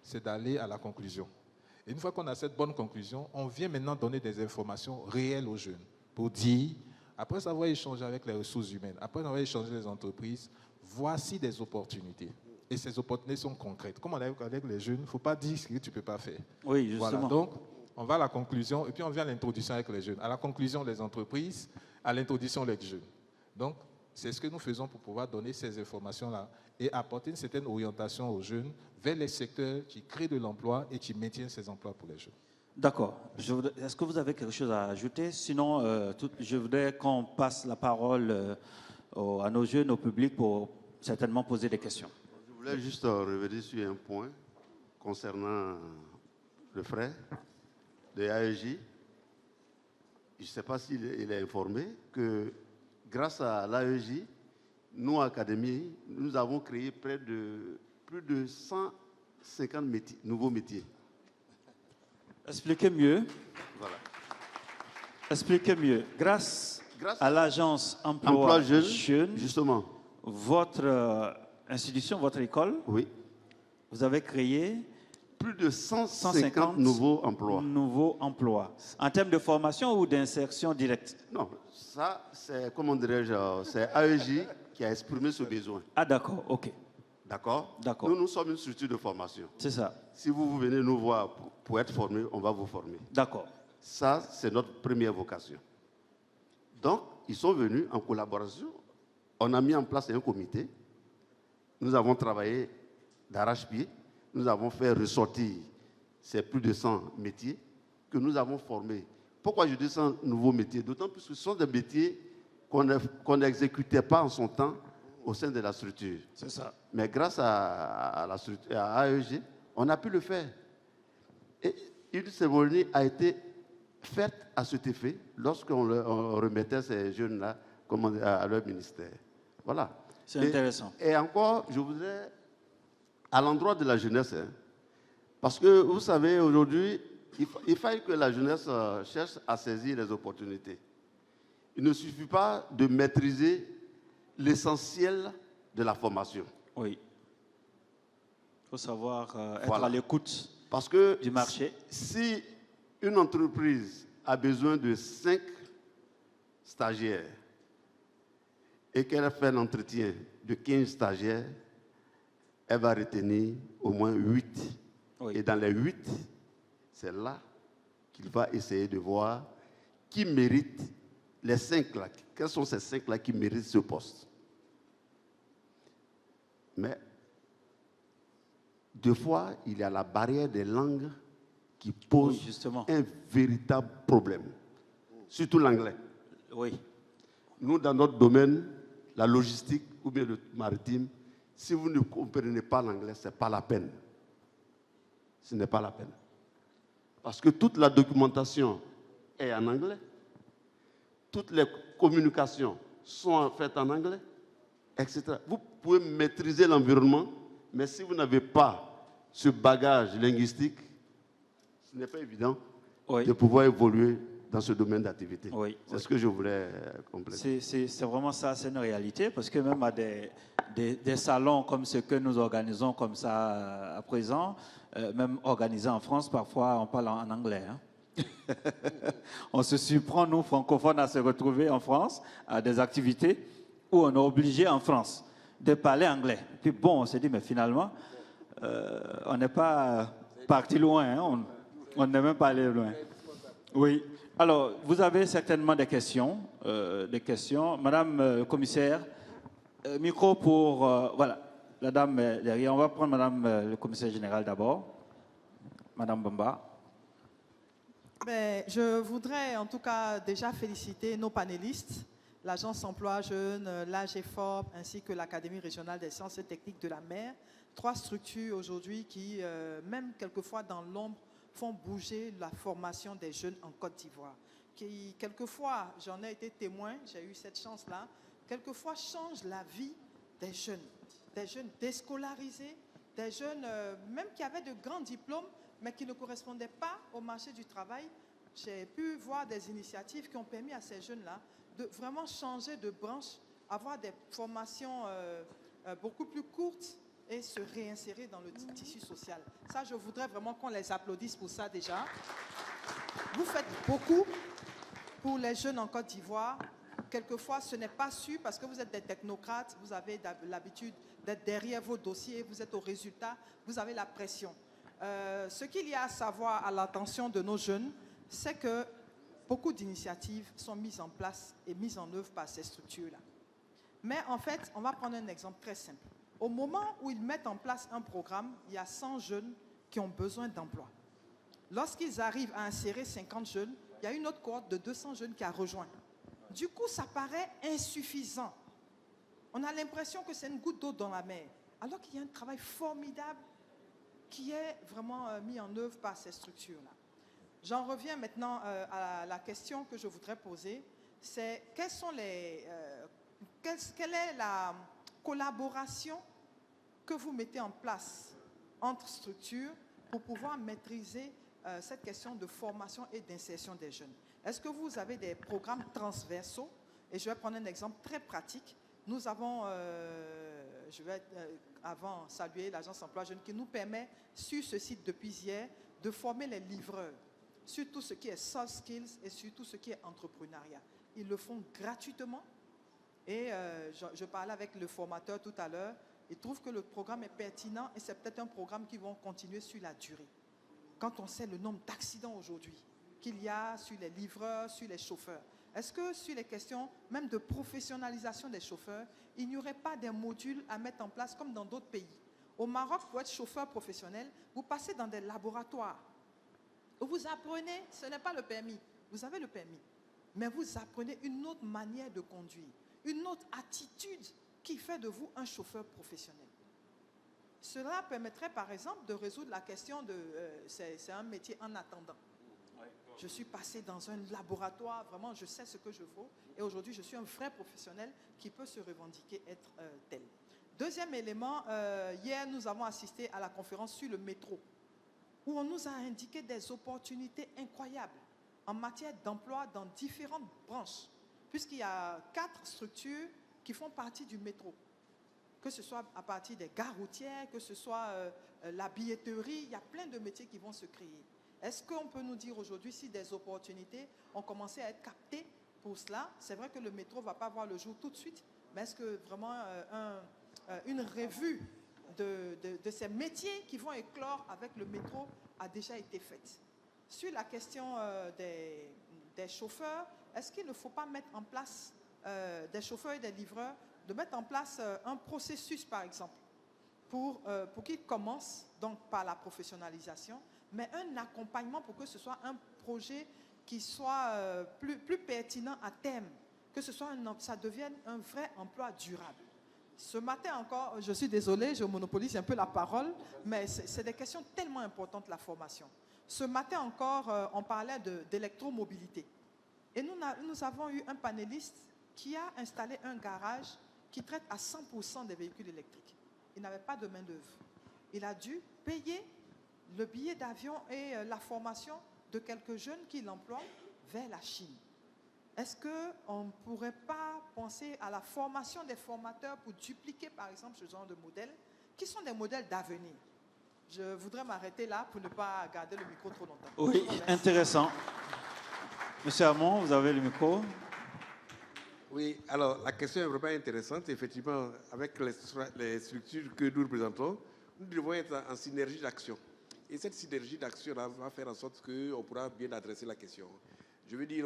c'est d'aller à la conclusion. Et une fois qu'on a cette bonne conclusion, on vient maintenant donner des informations réelles aux jeunes pour dire, après avoir échangé avec les ressources humaines, après avoir échangé avec les entreprises, voici des opportunités. Et ces opportunités sont concrètes. Comme on a vu avec les jeunes, il ne faut pas dire ce que tu ne peux pas faire. Oui, justement. Voilà. Donc, on va à la conclusion et puis on vient à l'introduction avec les jeunes. À la conclusion, les entreprises, à l'introduction, les jeunes. Donc, c'est ce que nous faisons pour pouvoir donner ces informations-là et apporter une certaine orientation aux jeunes vers les secteurs qui créent de l'emploi et qui maintiennent ces emplois pour les jeunes. D'accord. Est-ce que vous avez quelque chose à ajouter? Sinon, je voudrais qu'on passe la parole à nos jeunes, au public, pour certainement poser des questions. Je voulais juste revenir sur un point concernant le frère de AEJ. Je ne sais pas s'il est informé que grâce à l'AEJ, nous, Académie, nous avons créé plus de 150 nouveaux métiers. Expliquez mieux. Voilà. Expliquez mieux. Grâce à l'agence emploi jeune, justement, votre institution, votre école Vous avez créé plus de 150 nouveaux emplois. Nouveaux emplois. En termes de formation ou d'insertion directe? Non, ça, c'est, comment dirais-je, c'est AEJ qui a exprimé ce besoin. Ah, d'accord, ok. D'accord? D'accord. Nous sommes une structure de formation. C'est ça. Si vous venez nous voir pour être formé, on va vous former. D'accord. Ça, c'est notre première vocation. Donc, ils sont venus en collaboration. On a mis en place un comité. Nous avons travaillé d'arrache-pied. Nous avons fait ressortir ces plus de 100 métiers que nous avons formés. Pourquoi je dis 100 nouveaux métiers? D'autant plus que ce sont des métiers qu'on n'exécutait pas en son temps au sein de la structure. C'est ça. Mais grâce à la structure, à AEG, on a pu le faire. Et une cérémonie a été faite à cet effet lorsqu'on remettait ces jeunes-là à leur ministère. Voilà. C'est intéressant. Et encore, je voudrais, à l'endroit de la jeunesse, hein, parce que vous savez, aujourd'hui, il faut que la jeunesse cherche à saisir les opportunités. Il ne suffit pas de maîtriser l'essentiel de la formation. Oui. Il faut savoir être Voilà. à l'écoute Parce que du marché. si une entreprise a besoin de 5 stagiaires et qu'elle fait un entretien de 15 stagiaires, elle va retenir au moins 8. Oui. Et dans les 8, c'est là qu'il va essayer de voir qui mérite les 5 là. Quels sont ces 5 là qui méritent ce poste? Mais deux fois, il y a la barrière des langues qui pose Oui, justement. un véritable problème, surtout l'anglais. Oui. Nous, dans notre domaine, la logistique ou bien le maritime, si vous ne comprenez pas l'anglais, ce n'est pas la peine. Ce n'est pas la peine. Parce que toute la documentation est en anglais. Toutes les communications sont faites en anglais, etc. Vous pouvez maîtriser l'environnement, mais si vous n'avez pas ce bagage linguistique, ce n'est pas évident Oui. de pouvoir évoluer dans ce domaine d'activité. Oui, C'est oui. ce que je voulais compléter. C'est vraiment ça, c'est une réalité, parce que même à des salons comme ceux que nous organisons comme ça à présent, même organisés en France, parfois on parle en anglais. Hein. On se surprend, nous, francophones, à se retrouver en France à des activités où on est obligé en France de parler anglais. Puis bon, on s'est dit, mais finalement, on n'est pas parti loin, hein. On n'est même pas allé loin. Oui. Alors, vous avez certainement des questions. Madame le commissaire, micro pour... voilà, la dame derrière. On va prendre Madame le commissaire général d'abord. Madame Bamba. Ben, je voudrais en tout cas déjà féliciter nos panélistes, l'Agence Emploi Jeunes, l'AGFOP ainsi que l'Académie régionale des sciences et techniques de la mer. 3 structures aujourd'hui qui, même quelquefois dans l'ombre, font bouger la formation des jeunes en Côte d'Ivoire. Qui, quelquefois, j'en ai été témoin, j'ai eu cette chance-là, quelquefois changent la vie des jeunes déscolarisés, des jeunes même qui avaient de grands diplômes, mais qui ne correspondaient pas au marché du travail. J'ai pu voir des initiatives qui ont permis à ces jeunes-là de vraiment changer de branche, avoir des formations beaucoup plus courtes et se réinsérer dans le tissu social. Ça, je voudrais vraiment qu'on les applaudisse pour ça déjà. Vous faites beaucoup pour les jeunes en Côte d'Ivoire. Quelquefois, ce n'est pas su parce que vous êtes des technocrates, vous avez l'habitude d'être derrière vos dossiers, vous êtes au résultat, vous avez la pression. Ce qu'il y a à savoir à l'attention de nos jeunes, c'est que beaucoup d'initiatives sont mises en place et mises en œuvre par ces structures-là. Mais en fait, on va prendre un exemple très simple. Au moment où ils mettent en place un programme, il y a 100 jeunes qui ont besoin d'emploi. Lorsqu'ils arrivent à insérer 50 jeunes, il y a une autre cohorte de 200 jeunes qui a rejoint. Du coup, ça paraît insuffisant. On a l'impression que c'est une goutte d'eau dans la mer, alors qu'il y a un travail formidable qui est vraiment mis en œuvre par ces structures-là. J'en reviens maintenant à la question que je voudrais poser, c'est quelle est la collaboration que vous mettez en place entre structures pour pouvoir maîtriser cette question de formation et d'insertion des jeunes. Est-ce que vous avez des programmes transversaux? Et je vais prendre un exemple très pratique. Nous avons je vais avant saluer l'agence emploi jeune qui nous permet, sur ce site depuis hier, de former les livreurs sur tout ce qui est soft skills et sur tout ce qui est entrepreneuriat. Ils le font gratuitement. Et je parlais avec le formateur tout à l'heure. Il trouve que le programme est pertinent et c'est peut-être un programme qui va continuer sur la durée. Quand on sait le nombre d'accidents aujourd'hui qu'il y a sur les livreurs, sur les chauffeurs, est-ce que sur les questions même de professionnalisation des chauffeurs, il n'y aurait pas des modules à mettre en place comme dans d'autres pays? Au Maroc, pour être chauffeur professionnel, vous passez dans des laboratoires où vous apprenez, ce n'est pas le permis, vous avez le permis, mais vous apprenez une autre manière de conduire, une autre attitude qui fait de vous un chauffeur professionnel. Cela permettrait par exemple de résoudre la question de, c'est un métier en attendant. Je suis passé dans un laboratoire, vraiment je sais ce que je vaux et aujourd'hui je suis un vrai professionnel qui peut se revendiquer être tel. Deuxième élément, hier nous avons assisté à la conférence sur le métro où on nous a indiqué des opportunités incroyables en matière d'emploi dans différentes branches puisqu'il y a 4 structures qui font partie du métro, que ce soit à partir des gares routières, que ce soit la billetterie, il y a plein de métiers qui vont se créer. Est-ce qu'on peut nous dire aujourd'hui si des opportunités ont commencé à être captées pour cela? C'est vrai que le métro ne va pas voir le jour tout de suite, mais est-ce que vraiment une revue de ces métiers qui vont éclore avec le métro a déjà été faite? Sur la question des chauffeurs, est-ce qu'il ne faut pas mettre en place, des chauffeurs et des livreurs, de mettre en place un processus par exemple, pour qu'ils commencent donc par la professionnalisation, mais un accompagnement pour que ce soit un projet qui soit plus pertinent à terme, que ça devienne un vrai emploi durable. Ce matin encore, je suis désolée, je monopolise un peu la parole, mais c'est des questions tellement importantes, la formation. Ce matin encore, on parlait d'électromobilité. Et nous avons eu un panéliste qui a installé un garage qui traite à 100% des véhicules électriques. Il n'avait pas de main-d'œuvre. Il a dû payer le billet d'avion et la formation de quelques jeunes qui l'emploient vers la Chine. Est-ce qu'on ne pourrait pas penser à la formation des formateurs pour dupliquer, par exemple, ce genre de modèles, qui sont des modèles d'avenir? Je voudrais m'arrêter là pour ne pas garder le micro trop longtemps. Oui, intéressant. Monsieur Hamon, vous avez le micro. Oui, alors la question est vraiment intéressante. Effectivement, avec les structures que nous représentons, nous devons être en synergie d'action. Et cette synergie d'action va faire en sorte qu'on pourra bien adresser la question. Je veux dire,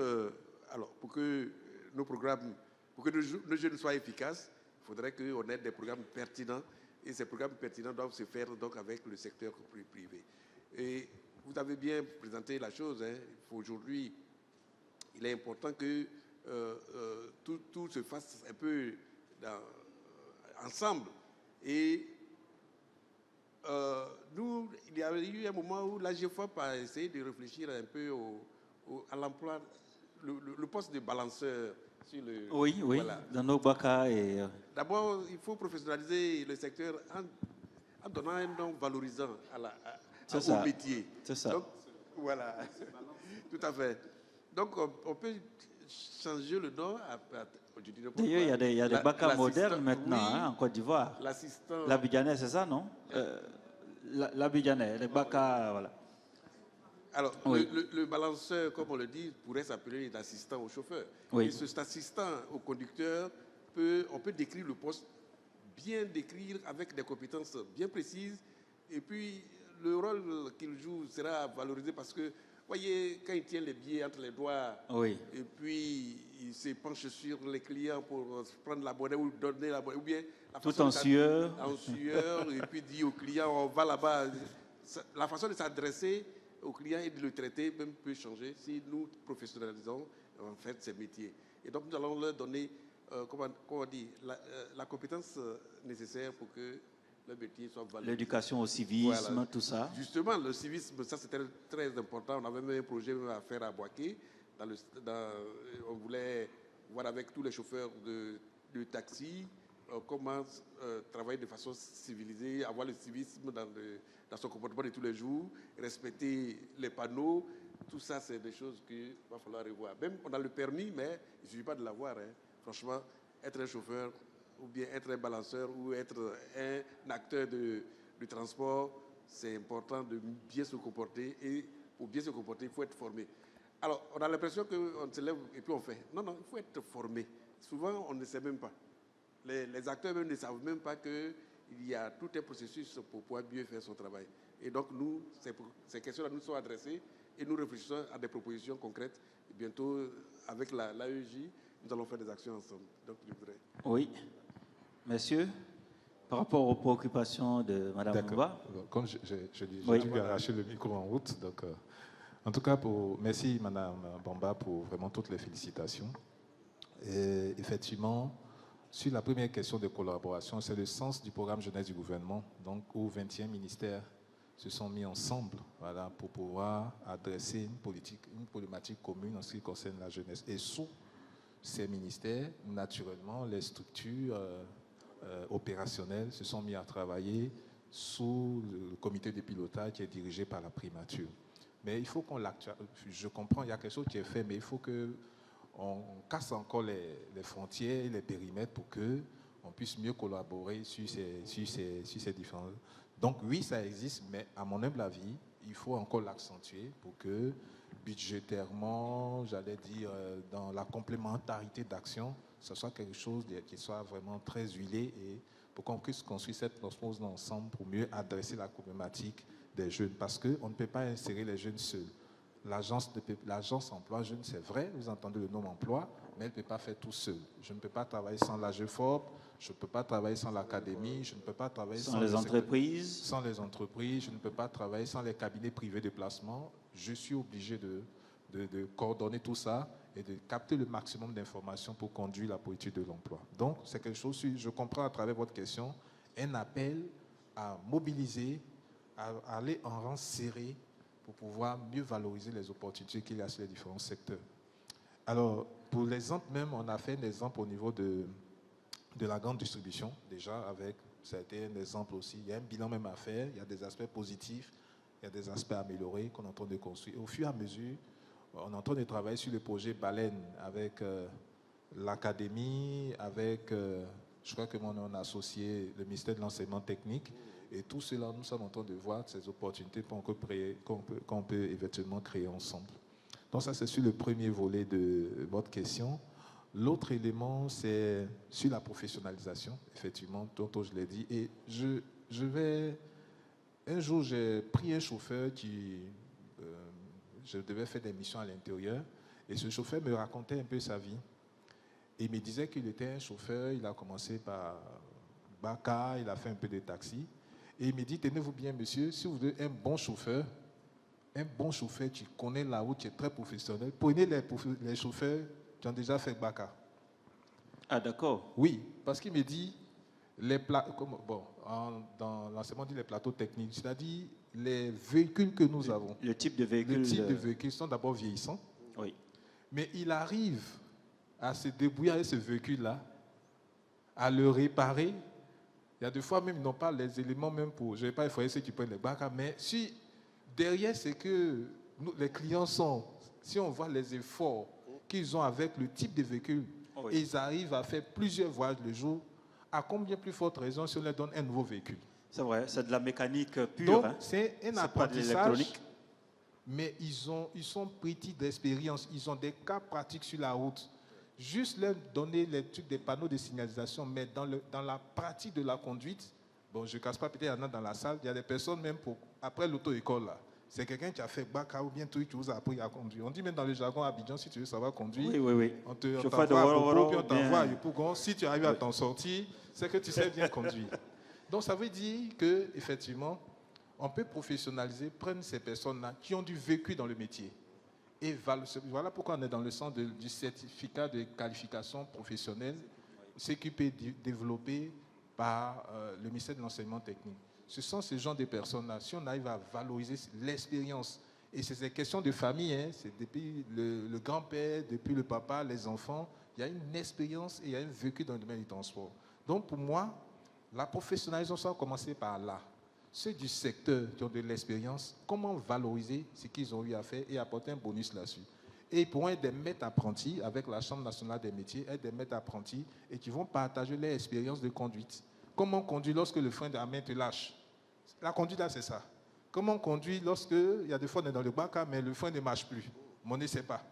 alors, pour que nos programmes, pour que nos jeunes soient efficaces, il faudrait qu'on ait des programmes pertinents. Et ces programmes pertinents doivent se faire donc avec le secteur privé. Et vous avez bien présenté la chose. Hein. Aujourd'hui, il est important que tout se fasse un peu ensemble. Et nous, il y a eu un moment où l'AGFOP a essayé de réfléchir un peu à l'emploi, le poste de balanceur. Sur le, oui, voilà. Dans nos BACA. D'abord, il faut professionnaliser le secteur en donnant un nom valorisant au métier. C'est ça. Donc, voilà, tout à fait. Donc, on peut changer le nom. D'ailleurs, il y a des BACA modernes maintenant, oui, en Côte d'Ivoire. L'assistant. L'Abidjanais, c'est ça, non? L'Abidjanais, les BACA, voilà. Alors, oui, le balanceur, comme on le dit, pourrait s'appeler l'assistant au chauffeur. Oui. Et cet assistant au conducteur, on peut décrire le poste, bien décrire avec des compétences bien précises. Et puis, le rôle qu'il joue sera valorisé parce que, voyez, quand il tient les billets entre les doigts, oui, et puis il se penche sur les clients pour prendre la monnaie ou donner la monnaie, ou bien tout en sueur. En sueur, et puis dit au client, on va là-bas. La façon de s'adresser aux clients et de le traiter même peut changer si nous professionnalisons en fait ces métiers. Et donc nous allons leur donner, comment on dit, la compétence nécessaire pour que le métier soit valorisé. L'éducation au civisme, voilà, tout ça. Justement, le civisme, ça c'était très important. On avait même un projet à faire à Boaké. On voulait voir avec tous les chauffeurs de taxi comment travailler de façon civilisée, avoir le civisme dans son comportement de tous les jours, respecter les panneaux. Tout ça, c'est des choses qu'il va falloir revoir. Même on a le permis, mais il ne suffit pas de l'avoir. Hein. Franchement, être un chauffeur ou bien être un balanceur, ou être un acteur du transport, c'est important de bien se comporter. Et pour bien se comporter, il faut être formé. Alors, on a l'impression qu'on se lève et puis on fait. Non, non, il faut être formé. Souvent, on ne sait même pas. Les acteurs même ne savent même pas qu'il y a tout un processus pour pouvoir mieux faire son travail. Et donc, nous, ces questions-là nous sont adressées et nous réfléchissons à des propositions concrètes. Et bientôt, avec l'AEJ, nous allons faire des actions ensemble. Donc, je voudrais... Oui. Messieurs, par rapport aux préoccupations de Mme Bamba. Comme je dis, j'ai dû arracher le micro en route. Donc, en tout cas, merci Mme Bamba pour vraiment toutes les félicitations. Et effectivement, sur la première question de collaboration, c'est le sens du programme jeunesse du gouvernement, donc où 21 ministères se sont mis ensemble, voilà, pour pouvoir adresser une problématique commune en ce qui concerne la jeunesse. Et sous ces ministères, naturellement, les structures opérationnelles se sont mis à travailler sous le comité de pilotage qui est dirigé par la primature. Mais il faut qu'on l'actualise. Je comprends, il y a quelque chose qui est fait, mais il faut qu'on casse encore les frontières et les périmètres pour qu'on puisse mieux collaborer sur ces différents... Donc oui, ça existe, mais à mon humble avis, il faut encore l'accentuer pour que budgétairement, j'allais dire, dans la complémentarité d'action, ce soit quelque chose qui soit vraiment très huilé et pour qu'on puisse construire cette osmose ensemble pour mieux adresser la problématique des jeunes. Parce qu'on ne peut pas insérer les jeunes seuls. L'agence emploi jeunes, c'est vrai, vous entendez le nom emploi, mais elle ne peut pas faire tout seul. Je ne peux pas travailler sans l'AGEFOP, je ne peux pas travailler sans l'académie, je ne peux pas travailler sans les entreprises. Sans les entreprises, je ne peux pas travailler sans les cabinets privés de placement. Je suis obligé de coordonner tout ça et de capter le maximum d'informations pour conduire la politique de l'emploi. Donc, c'est quelque chose, je comprends à travers votre question, un appel à mobiliser, à aller en rang serré pour pouvoir mieux valoriser les opportunités qu'il y a sur les différents secteurs. Alors, pour l'exemple même, on a fait un exemple au niveau de la grande distribution, déjà, ça a été un exemple aussi. Il y a un bilan même à faire, il y a des aspects positifs, il y a des aspects améliorés qu'on est en train de construire. Et au fur et à mesure, on est en train de travailler sur le projet Baleine avec l'académie, avec, je crois que on a associé le ministère de l'enseignement technique. Et tout cela, nous sommes en train de voir ces opportunités qu'on peut éventuellement créer ensemble. Donc ça, c'est sur le premier volet de votre question. L'autre élément, c'est sur la professionnalisation, effectivement, tantôt je l'ai dit. Et un jour, j'ai pris un chauffeur je devais faire des missions à l'intérieur, et ce chauffeur me racontait un peu sa vie. Il me disait qu'il était un chauffeur, il a commencé par Baka, il a fait un peu de taxi. Et il me dit, tenez-vous bien, monsieur, si vous voulez un bon chauffeur qui connaît la route, qui est très professionnel, prenez les chauffeurs qui ont déjà fait Baka. Ah, d'accord. Oui, parce qu'il me dit, dans l'enseignement, on dit les plateaux techniques, c'est-à-dire les véhicules que nous avons. Le type de véhicules. Le type de véhicules sont d'abord vieillissants. Oui. Mais il arrive à se débrouiller avec ce véhicule-là, à le réparer. Il y a des fois même, ils n'ont pas les éléments même pour... Je ne vais pas effrayer ceux qui prennent les Baka, mais si derrière, c'est que les clients sont... Si on voit les efforts qu'ils ont avec le type de véhicule, oui. Et ils arrivent à faire plusieurs voyages le jour, à combien plus forte raison si on leur donne un nouveau véhicule? C'est vrai, c'est de la mécanique pure. Donc, hein. c'est un apprentissage, mais ils sont petits d'expérience, ils ont des cas pratiques sur la route. Juste leur donner les trucs des panneaux de signalisation, mais dans la pratique de la conduite, bon, je ne casse pas, peut-être il y en a dans la salle, il y a des personnes même après l'auto-école là. C'est quelqu'un qui a fait Baka ou bien tout, qui vous a appris à conduire. On dit même dans le jargon à Abidjan, si tu veux savoir conduire, oui. on t'envoie à Bobo, puis on t'envoie à Yopougon. Si tu arrives à t'en sortir, c'est que tu sais bien conduire. Donc ça veut dire qu'effectivement, on peut professionnaliser, prendre ces personnes-là qui ont du vécu dans le métier. Et voilà pourquoi on est dans le sens du certificat de qualification professionnelle, ce qui peut être développé par le ministère de l'enseignement technique. Ce sont ce genre de personnes-là. Si on arrive à valoriser l'expérience, et c'est des questions de famille, hein, c'est depuis le grand-père, depuis le papa, les enfants, il y a une expérience et il y a un vécu dans le domaine du transport. Donc pour moi, la professionnalisation a commencé par là. Ceux du secteur qui ont de l'expérience, comment valoriser ce qu'ils ont eu à faire et apporter un bonus là-dessus. Et ils pourront être des maîtres apprentis avec la Chambre nationale des métiers, être des maîtres apprentis et qui vont partager leur expérience de conduite. Comment on conduit lorsque le frein de la main te lâche? La conduite là, c'est ça. Comment on conduit lorsque, il y a des fois on est dans le bac, mais le frein ne marche plus? Mais on ne sait pas.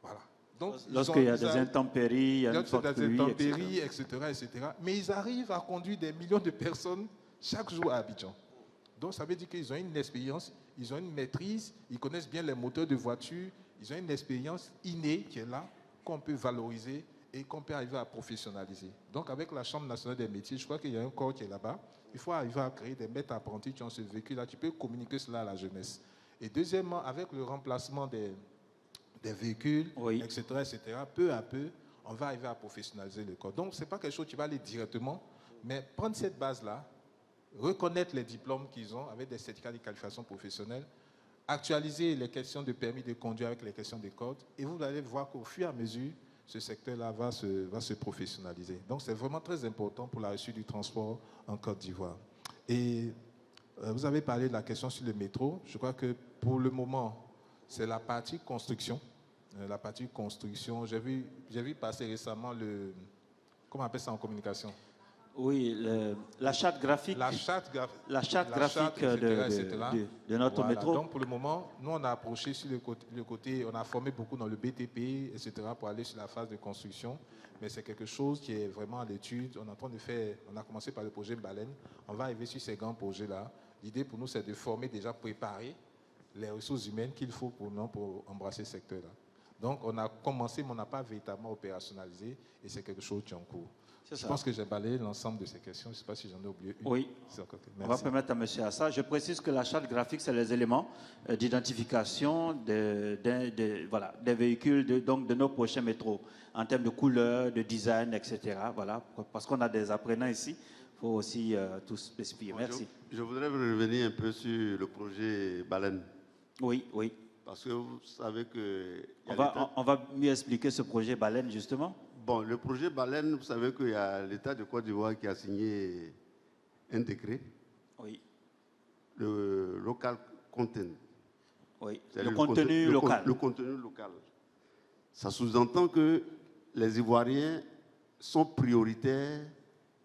Voilà. Donc, lorsqu'il y a des intempéries, il y a une forte des pluie, intempéries, etc., etc. Mais ils arrivent à conduire des millions de personnes chaque jour à Abidjan. Donc, ça veut dire qu'ils ont une expérience, ils ont une maîtrise, ils connaissent bien les moteurs de voiture, ils ont une expérience innée qui est là, qu'on peut valoriser et qu'on peut arriver à professionnaliser. Donc, avec la Chambre nationale des métiers, je crois qu'il y a un corps qui est là-bas. Il faut arriver à créer des maîtres apprentis qui ont ce véhicule-là. Tu peux communiquer cela à la jeunesse. Et deuxièmement, avec le remplacement des véhicules, etc., peu à peu, on va arriver à professionnaliser le corps. Donc, ce n'est pas quelque chose qui va aller directement, mais prendre cette base-là, reconnaître les diplômes qu'ils ont avec des certificats de qualification professionnelle, actualiser les questions de permis de conduire avec les questions de code, et vous allez voir qu'au fur et à mesure, ce secteur-là va se professionnaliser. Donc, c'est vraiment très important pour la réussite du transport en Côte d'Ivoire. Et vous avez parlé de la question sur le métro. Je crois que pour le moment, c'est la partie construction. La partie construction, j'ai vu passer récemment comment on appelle ça en communication? Oui, la charte graphique. La charte graphique de notre métro. Donc pour le moment, nous on a approché sur le côté, on a formé beaucoup dans le BTP, etc. pour aller sur la phase de construction. Mais c'est quelque chose qui est vraiment à l'étude. On est en train de faire, on a commencé par le projet Baleine. On va arriver sur ces grands projets-là. L'idée pour nous, c'est de former, déjà préparer les ressources humaines qu'il faut pour embrasser ce secteur-là. Donc on a commencé, mais on n'a pas véritablement opérationnalisé et c'est quelque chose qui est en cours. Je pense que j'ai balayé l'ensemble de ces questions. Je ne sais pas si j'en ai oublié une. Oui. On va permettre à M. Assa. Je précise que la charte graphique, c'est les éléments d'identification des véhicules donc de nos prochains métros, en termes de couleur, de design, etc. Voilà. Parce qu'on a des apprenants ici, il faut aussi tout spécifier. Merci. Je voudrais revenir un peu sur le projet Baleine. Oui, oui. Parce que vous savez que... On va mieux expliquer ce projet Baleine, justement. Bon, le projet Baleine, vous savez qu'il y a l'État de Côte d'Ivoire qui a signé un décret. Oui. Le local content. Oui, le contenu local. Le contenu local. Ça sous-entend que les Ivoiriens sont prioritaires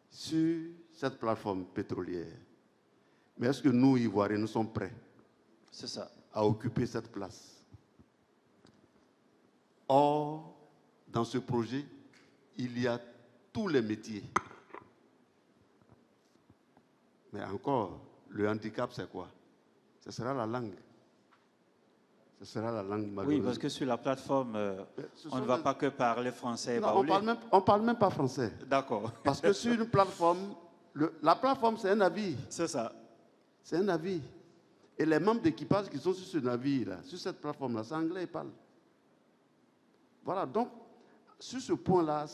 sur cette plateforme pétrolière. Mais est-ce que nous, Ivoiriens, nous sommes prêts? C'est ça. À occuper cette place? Or, dans ce projet, il y a tous les métiers. Mais encore, le handicap, c'est quoi? Ce sera la langue. Ce sera la langue malheureuse. Oui, parce que sur la plateforme, on ne va pas que parler français. Non, on parle même pas français. D'accord. Parce que sur une plateforme, la plateforme, c'est un navire. C'est ça. C'est un navire. Et les membres d'équipage qui sont sur ce navire-là, sur cette plateforme-là, c'est anglais, ils parlent. Voilà, donc, sur ce point-là,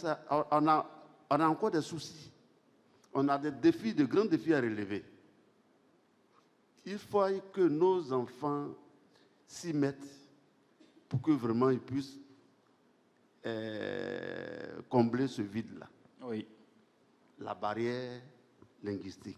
on a encore des soucis. On a des défis, de grands défis à relever. Il faut que nos enfants s'y mettent pour que vraiment ils puissent combler ce vide-là. Oui. La barrière linguistique.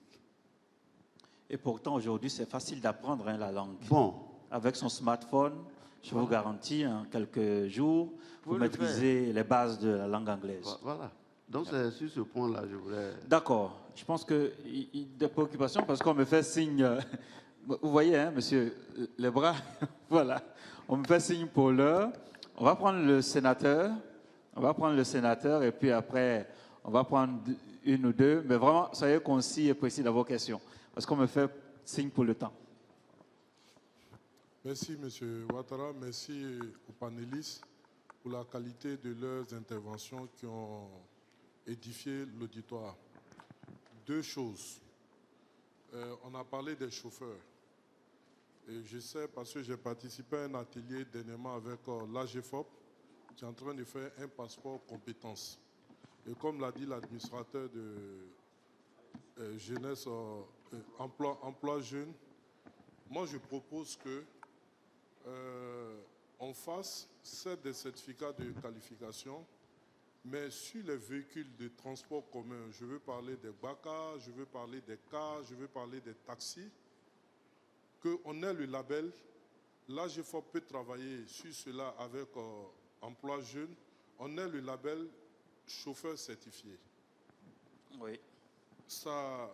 Et pourtant, aujourd'hui, c'est facile d'apprendre la langue. Bon. Avec son smartphone, je vous garantis, en quelques jours, vous maîtrisez les bases de la langue anglaise. Voilà. Donc, c'est sur ce point-là, je voulais... D'accord. Je pense que des préoccupations, parce qu'on me fait signe... Vous voyez, hein, monsieur, les bras, voilà. On me fait signe pour l'heure. On va prendre le sénateur. Et puis après, on va prendre une ou deux. Mais vraiment, soyez concis et précis dans vos questions. Parce qu'on me fait signe pour le temps. Merci, M. Ouattara. Merci aux panélistes pour la qualité de leurs interventions qui ont édifié l'auditoire. Deux choses. On a parlé des chauffeurs. Et je sais, parce que j'ai participé à un atelier dernièrement avec l'AGFOP, qui est en train de faire un passeport compétences. Et comme l'a dit l'administrateur de jeunesse, emploi jeune, moi je propose que on fasse des certificats de qualification, mais sur les véhicules de transport commun, je veux parler des BACA, je veux parler des cars, je veux parler des taxis, qu'on ait le label l'AGFOP peut travailler sur cela avec Emploi Jeune. On a le label chauffeur certifié. Oui. Ça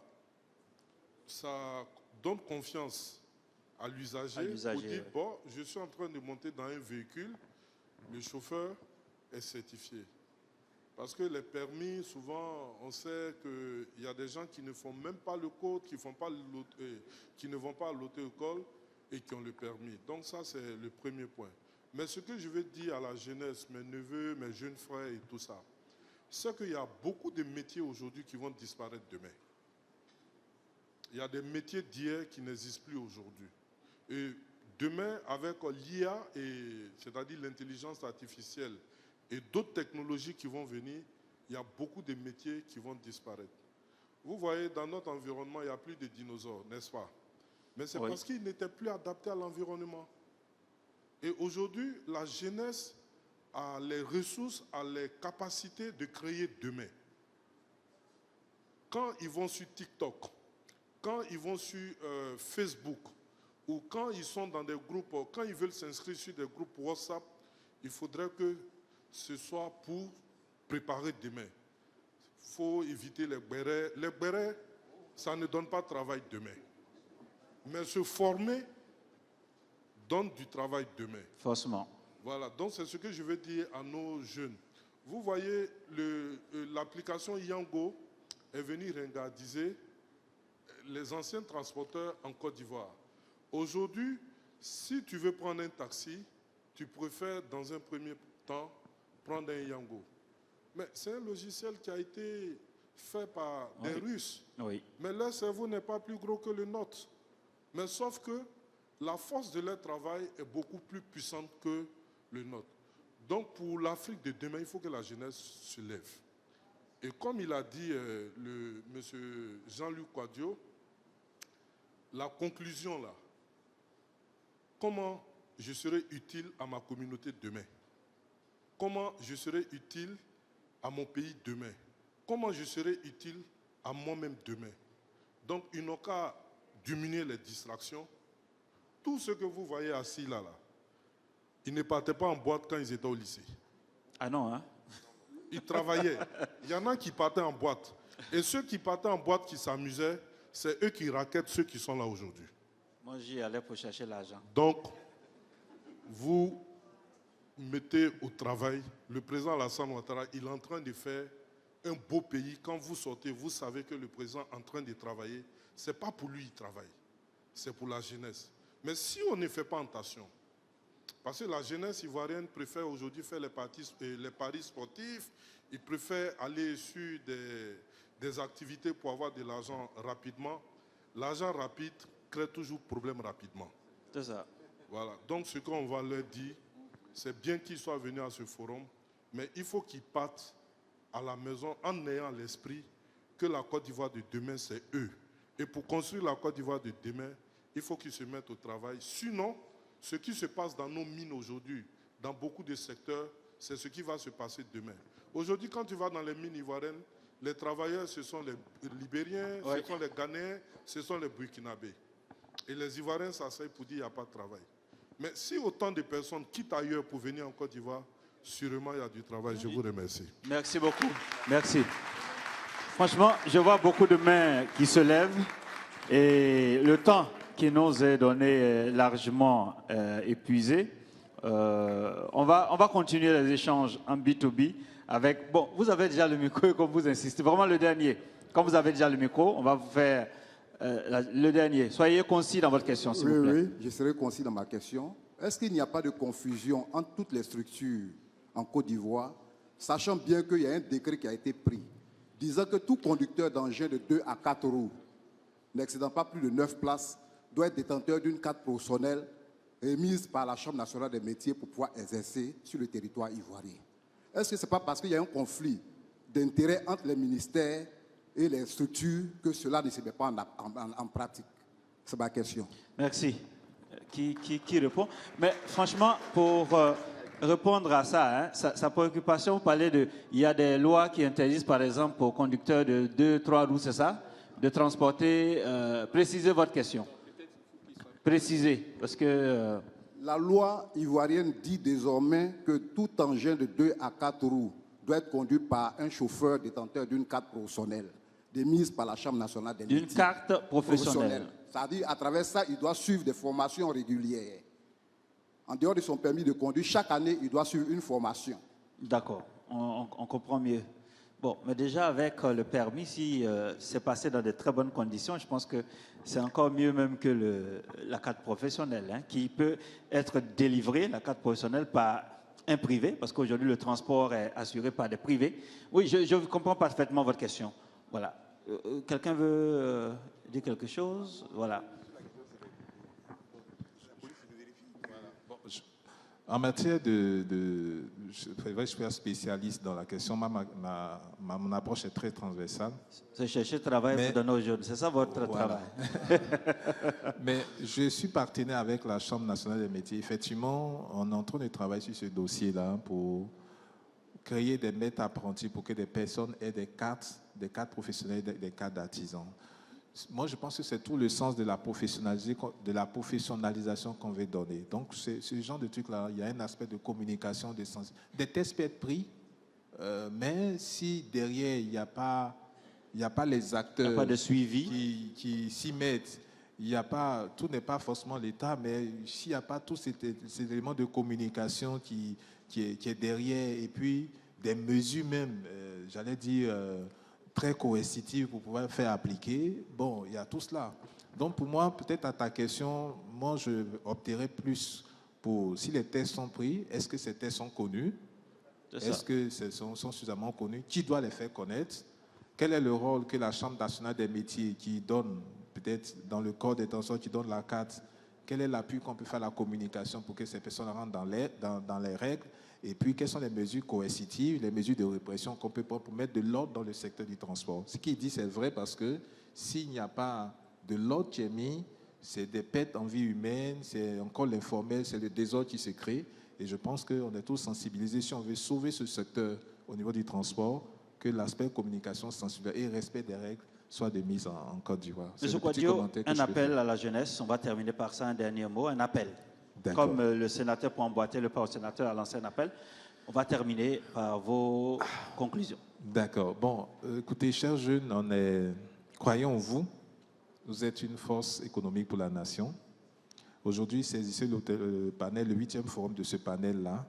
donne confiance à l'usager pour dire, bon, je suis en train de monter dans un véhicule, le chauffeur est certifié. Parce que les permis, souvent, on sait qu'il y a des gens qui ne font même pas le code, qui ne vont pas à l'auto-école et qui ont le permis. Donc ça, c'est le premier point. Mais ce que je veux dire à la jeunesse, mes neveux, mes jeunes frères et tout ça, c'est qu'il y a beaucoup de métiers aujourd'hui qui vont disparaître demain. Il y a des métiers d'hier qui n'existent plus aujourd'hui. Et demain, avec l'IA, c'est-à-dire l'intelligence artificielle, et d'autres technologies qui vont venir, il y a beaucoup de métiers qui vont disparaître. Vous voyez, dans notre environnement, il n'y a plus de dinosaures, n'est-ce pas? Mais c'est parce qu'ils n'étaient plus adaptés à l'environnement. Et aujourd'hui, la jeunesse a les ressources, a les capacités de créer demain. Quand ils vont sur TikTok, quand ils vont sur Facebook, ou quand ils sont dans des groupes, quand ils veulent s'inscrire sur des groupes WhatsApp, il faudrait que ce soit pour préparer demain. Il faut éviter les bérets. Les bérets, ça ne donne pas de travail demain. Mais se former donne du travail demain. Forcément. Voilà, donc c'est ce que je veux dire à nos jeunes. Vous voyez, l'application Yango est venue ringardiser les anciens transporteurs en Côte d'Ivoire. Aujourd'hui, si tu veux prendre un taxi, tu préfères dans un premier temps prendre un Yango. Mais c'est un logiciel qui a été fait par des Russes. Oui. Mais leur cerveau n'est pas plus gros que le nôtre. Mais sauf que la force de leur travail est beaucoup plus puissante que le nôtre. Donc pour l'Afrique de demain, il faut que la jeunesse se lève. Et comme il a dit monsieur Jean-Luc Quadio, la conclusion là, comment je serai utile à ma communauté demain? Comment je serai utile à mon pays demain? Comment je serai utile à moi-même demain? Donc, ils n'ont qu'à diminuer les distractions. Tout ce que vous voyez assis là, ils ne partaient pas en boîte quand ils étaient au lycée. Ah non, hein? Ils travaillaient. Il y en a qui partaient en boîte. Et ceux qui partaient en boîte, qui s'amusaient, c'est eux qui raquettent ceux qui sont là aujourd'hui. Moi, j'y allais pour chercher l'argent. Donc, vous mettez au travail. Le président Alassane Ouattara, il est en train de faire un beau pays. Quand vous sortez, vous savez que le président est en train de travailler. Ce n'est pas pour lui qu'il travaille, c'est pour la jeunesse. Mais si on ne fait pas attention, parce que la jeunesse ivoirienne préfère aujourd'hui faire les paris sportifs, ils préfèrent aller sur des activités pour avoir de l'argent rapidement. L'argent rapide crée toujours problème rapidement. C'est ça. Voilà. Donc ce qu'on va leur dire, c'est bien qu'ils soient venus à ce forum, mais il faut qu'ils partent à la maison en ayant à l'esprit que la Côte d'Ivoire de demain, c'est eux. Et pour construire la Côte d'Ivoire de demain, il faut qu'ils se mettent au travail. Sinon, ce qui se passe dans nos mines aujourd'hui, dans beaucoup de secteurs, c'est ce qui va se passer demain. Aujourd'hui, quand tu vas dans les mines ivoiriennes, les travailleurs, ce sont les Libériens, ce sont les Ghanéens, ce sont les Burkinabés. Et les Ivoiriens s'asseyent pour dire qu'il n'y a pas de travail. Mais si autant de personnes quittent ailleurs pour venir en Côte d'Ivoire, sûrement il y a du travail. Je vous remercie. Merci beaucoup. Merci. Franchement, je vois beaucoup de mains qui se lèvent et le temps qui nous est donné est largement épuisé. On va continuer les échanges en B2B avec... Bon, vous avez déjà le micro, comme vous insistez. Vraiment le dernier. Comme vous avez déjà le micro, on va vous faire le dernier. Soyez concis dans votre question, s'il vous plaît. Oui, je serai concis dans ma question. Est-ce qu'il n'y a pas de confusion entre toutes les structures en Côte d'Ivoire, sachant bien qu'il y a un décret qui a été pris, disant que tout conducteur d'engin de 2 à 4 roues, n'excédant pas plus de 9 places, doit être détenteur d'une carte professionnelle émise par la Chambre nationale des métiers pour pouvoir exercer sur le territoire ivoirien. Est-ce que ce n'est pas parce qu'il y a un conflit d'intérêts entre les ministères et les structures que cela ne se met pas en pratique? C'est ma question. Merci. Qui répond? Mais franchement, pour répondre à ça, hein, sa préoccupation, vous parlez de... Il y a des lois qui interdisent, par exemple, aux conducteurs de 2-3 roues, c'est ça? De transporter... précisez votre question. Précisez, parce que... La loi ivoirienne dit désormais que tout engin de 2 à 4 roues doit être conduit par un chauffeur détenteur d'une carte professionnelle, démise par la Chambre nationale des métiers. D'une carte professionnelle. C'est-à-dire, à travers ça, il doit suivre des formations régulières. En dehors de son permis de conduire, chaque année, il doit suivre une formation. D'accord, on comprend mieux. Bon, mais déjà avec le permis, si c'est passé dans de très bonnes conditions, je pense que c'est encore mieux même que la carte professionnelle, hein, qui peut être délivrée, la carte professionnelle, par un privé, parce qu'aujourd'hui le transport est assuré par des privés. Oui, je comprends parfaitement votre question. Voilà. Quelqu'un veut dire quelque chose? Voilà. En matière je suis un spécialiste dans la question. Mon approche est très transversale. C'est chercher travail pour donner aux jeunes. C'est ça votre travail. Mais je suis partenaire avec la Chambre nationale des métiers. Effectivement, on est en train de travailler sur ce dossier-là pour créer des maîtres apprentis pour que des personnes aient des cartes professionnelles, des cartes d'artisans. Moi, je pense que c'est tout le sens de la professionnalisation qu'on veut donner. Donc, ce genre de truc-là, il y a un aspect de communication, des tests peuvent être pris, mais si derrière, il n'y a pas les acteurs, il n'y a pas de suivi qui s'y mettent, tout n'est pas forcément l'État, mais s'il n'y a pas tous ces éléments de communication qui est derrière, et puis des mesures même, j'allais dire, très coercitive pour pouvoir faire appliquer. Bon, il y a tout cela. Donc pour moi, peut-être à ta question, moi je opterais plus pour, si les tests sont pris, est-ce que ces tests sont connus? Est-ce que sont suffisamment connus? Qui doit les faire connaître? Quel est le rôle que la Chambre nationale des métiers qui donne, peut-être dans le corps des tensions, qui donne la carte? Quel est l'appui qu'on peut faire à la communication pour que ces personnes rentrent dans les règles? Et puis, quelles sont les mesures coercitives, les mesures de répression qu'on peut prendre pour mettre de l'ordre dans le secteur du transport? Ce qu'il dit, c'est vrai, parce que s'il n'y a pas de l'ordre qui est mis, c'est des pertes en vie humaine, c'est encore l'informel, c'est le désordre qui se crée. Et je pense qu'on est tous sensibilisés, si on veut sauver ce secteur au niveau du transport, que l'aspect communication sensible et respect des règles soit de mise en Côte d'Ivoire. Monsieur Kouadio, un appel à la jeunesse, on va terminer par ça, un dernier mot, un appel. Comme le sénateur pour emboîter le pas au sénateur a lancé un appel, on va terminer par vos conclusions. D'accord. Bon, écoutez, chers jeunes, croyons en vous. Vous êtes une force économique pour la nation. Aujourd'hui, saisissez le panel, le 8e forum de ce panel-là.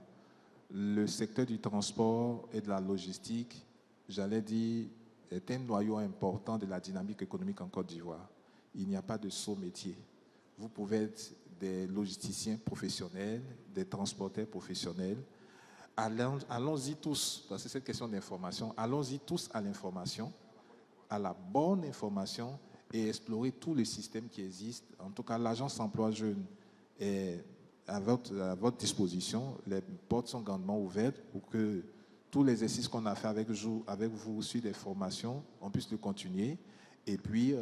Le secteur du transport et de la logistique, j'allais dire, est un noyau important de la dynamique économique en Côte d'Ivoire. Il n'y a pas de saut métier. Vous pouvez être des logisticiens professionnels, des transporteurs professionnels. Allons-y tous, parce que c'est une question d'information, allons-y tous à l'information, à la bonne information et explorer tous les systèmes qui existent. En tout cas, l'agence emploi jeune est à votre disposition. Les portes sont grandement ouvertes pour que tous les exercices qu'on a fait avec vous sur des formations, on puisse le continuer. Et puis,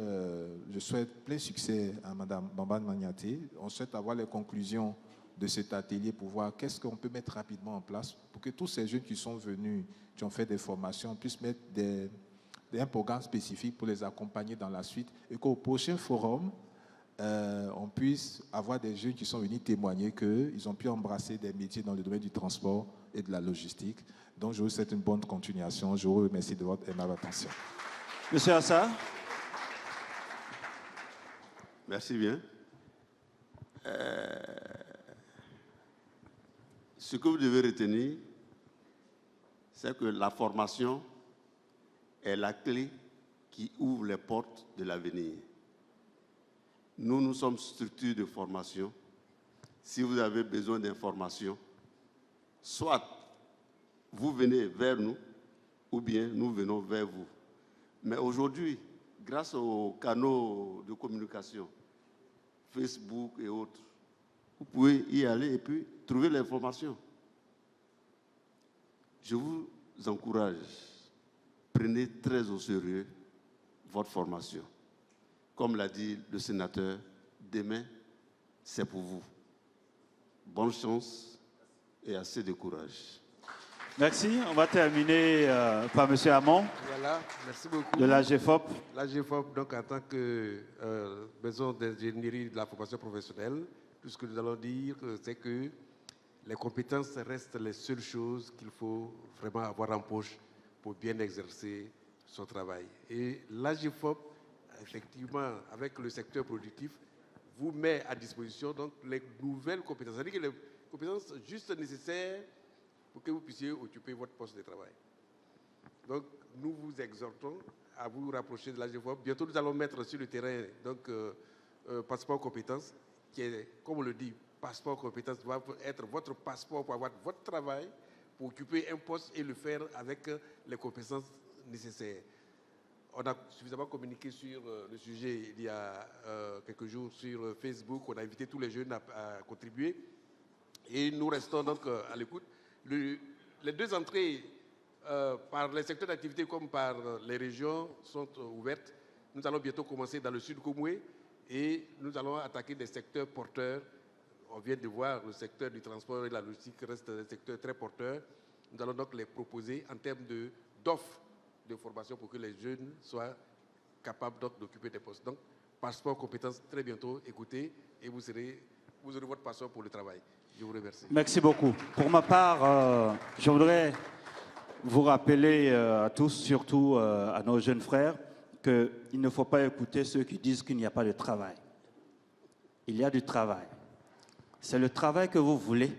je souhaite plein succès à Mme Bambane Magnaté. On souhaite avoir les conclusions de cet atelier pour voir qu'est-ce qu'on peut mettre rapidement en place pour que tous ces jeunes qui sont venus, qui ont fait des formations, puissent mettre un programme spécifique pour les accompagner dans la suite et qu'au prochain forum, on puisse avoir des jeunes qui sont venus témoigner qu'ils ont pu embrasser des métiers dans le domaine du transport et de la logistique. Donc, je vous souhaite une bonne continuation. Je vous remercie de votre aimable attention. Monsieur Assar. Merci bien. Ce que vous devez retenir, c'est que la formation est la clé qui ouvre les portes de l'avenir. Nous sommes structure de formation. Si vous avez besoin d'informations, soit vous venez vers nous, ou bien nous venons vers vous. Mais aujourd'hui, grâce aux canaux de communication, Facebook et autres, vous pouvez y aller et puis trouver l'information. Je vous encourage, prenez très au sérieux votre formation. Comme l'a dit le sénateur, demain, c'est pour vous. Bonne chance et assez de courage. Merci. On va terminer par M. Hamon. Voilà, merci beaucoup. De l'AGFOP. L'AGFOP, donc, en tant que maison d'ingénierie de la formation professionnelle, tout ce que nous allons dire, c'est que les compétences restent les seules choses qu'il faut vraiment avoir en poche pour bien exercer son travail. Et l'AGFOP, effectivement, avec le secteur productif, vous met à disposition donc les nouvelles compétences, c'est-à-dire que les compétences juste nécessaires pour que vous puissiez occuper votre poste de travail. Donc, nous vous exhortons à vous rapprocher de l'AGFOP. Bientôt, nous allons mettre sur le terrain donc, passeport compétences, qui est, comme on le dit, passeport compétences doit être votre passeport pour avoir votre travail, pour occuper un poste et le faire avec les compétences nécessaires. On a suffisamment communiqué sur le sujet il y a quelques jours sur Facebook. On a invité tous les jeunes à contribuer. Et nous restons donc à l'écoute. Les deux entrées par les secteurs d'activité comme par les régions sont ouvertes. Nous allons bientôt commencer dans le sud Komoué et nous allons attaquer des secteurs porteurs. On vient de voir le secteur du transport et de la logistique reste des secteurs très porteurs. Nous allons donc les proposer en termes d'offres de formation pour que les jeunes soient capables d'occuper des postes. Donc, passeport compétences très bientôt, écoutez, et vous aurez votre passeport pour le travail. Je vous remercie. Merci beaucoup. Pour ma part, je voudrais vous rappeler à tous, surtout à nos jeunes frères, qu'il ne faut pas écouter ceux qui disent qu'il n'y a pas de travail. Il y a du travail. C'est le travail que vous voulez,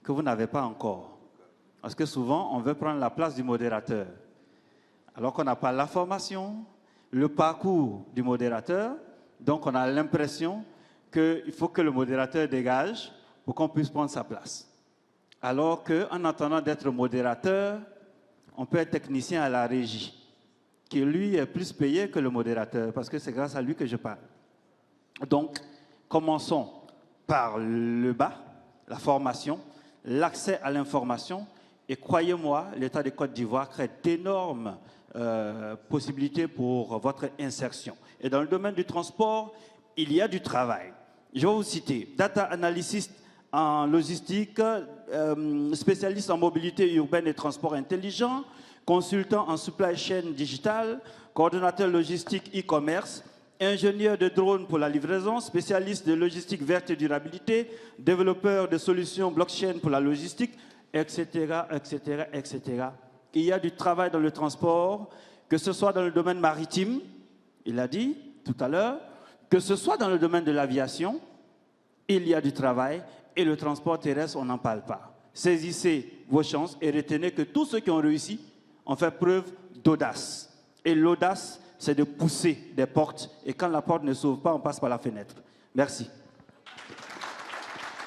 que vous n'avez pas encore. Parce que souvent, on veut prendre la place du modérateur. Alors qu'on n'a pas la formation, le parcours du modérateur, donc on a l'impression qu'il faut que le modérateur dégage pour qu'on puisse prendre sa place. Alors qu'en attendant d'être modérateur, on peut être technicien à la régie, qui lui est plus payé que le modérateur, parce que c'est grâce à lui que je parle. Donc, commençons par le bas, la formation, l'accès à l'information, et croyez-moi, l'État de Côte d'Ivoire crée d'énormes possibilités pour votre insertion. Et dans le domaine du transport, il y a du travail. Je vais vous citer, data analyst en logistique, spécialiste en mobilité urbaine et transport intelligent, consultant en supply chain digital, coordonnateur logistique e-commerce, ingénieur de drone pour la livraison, spécialiste de logistique verte et durabilité, développeur de solutions blockchain pour la logistique, etc., etc., etc. Il y a du travail dans le transport, que ce soit dans le domaine maritime, il a dit tout à l'heure, que ce soit dans le domaine de l'aviation, il y a du travail, et le transport terrestre, on n'en parle pas. Saisissez vos chances et retenez que tous ceux qui ont réussi ont fait preuve d'audace. Et l'audace, c'est de pousser des portes, et quand la porte ne s'ouvre pas, on passe par la fenêtre. Merci.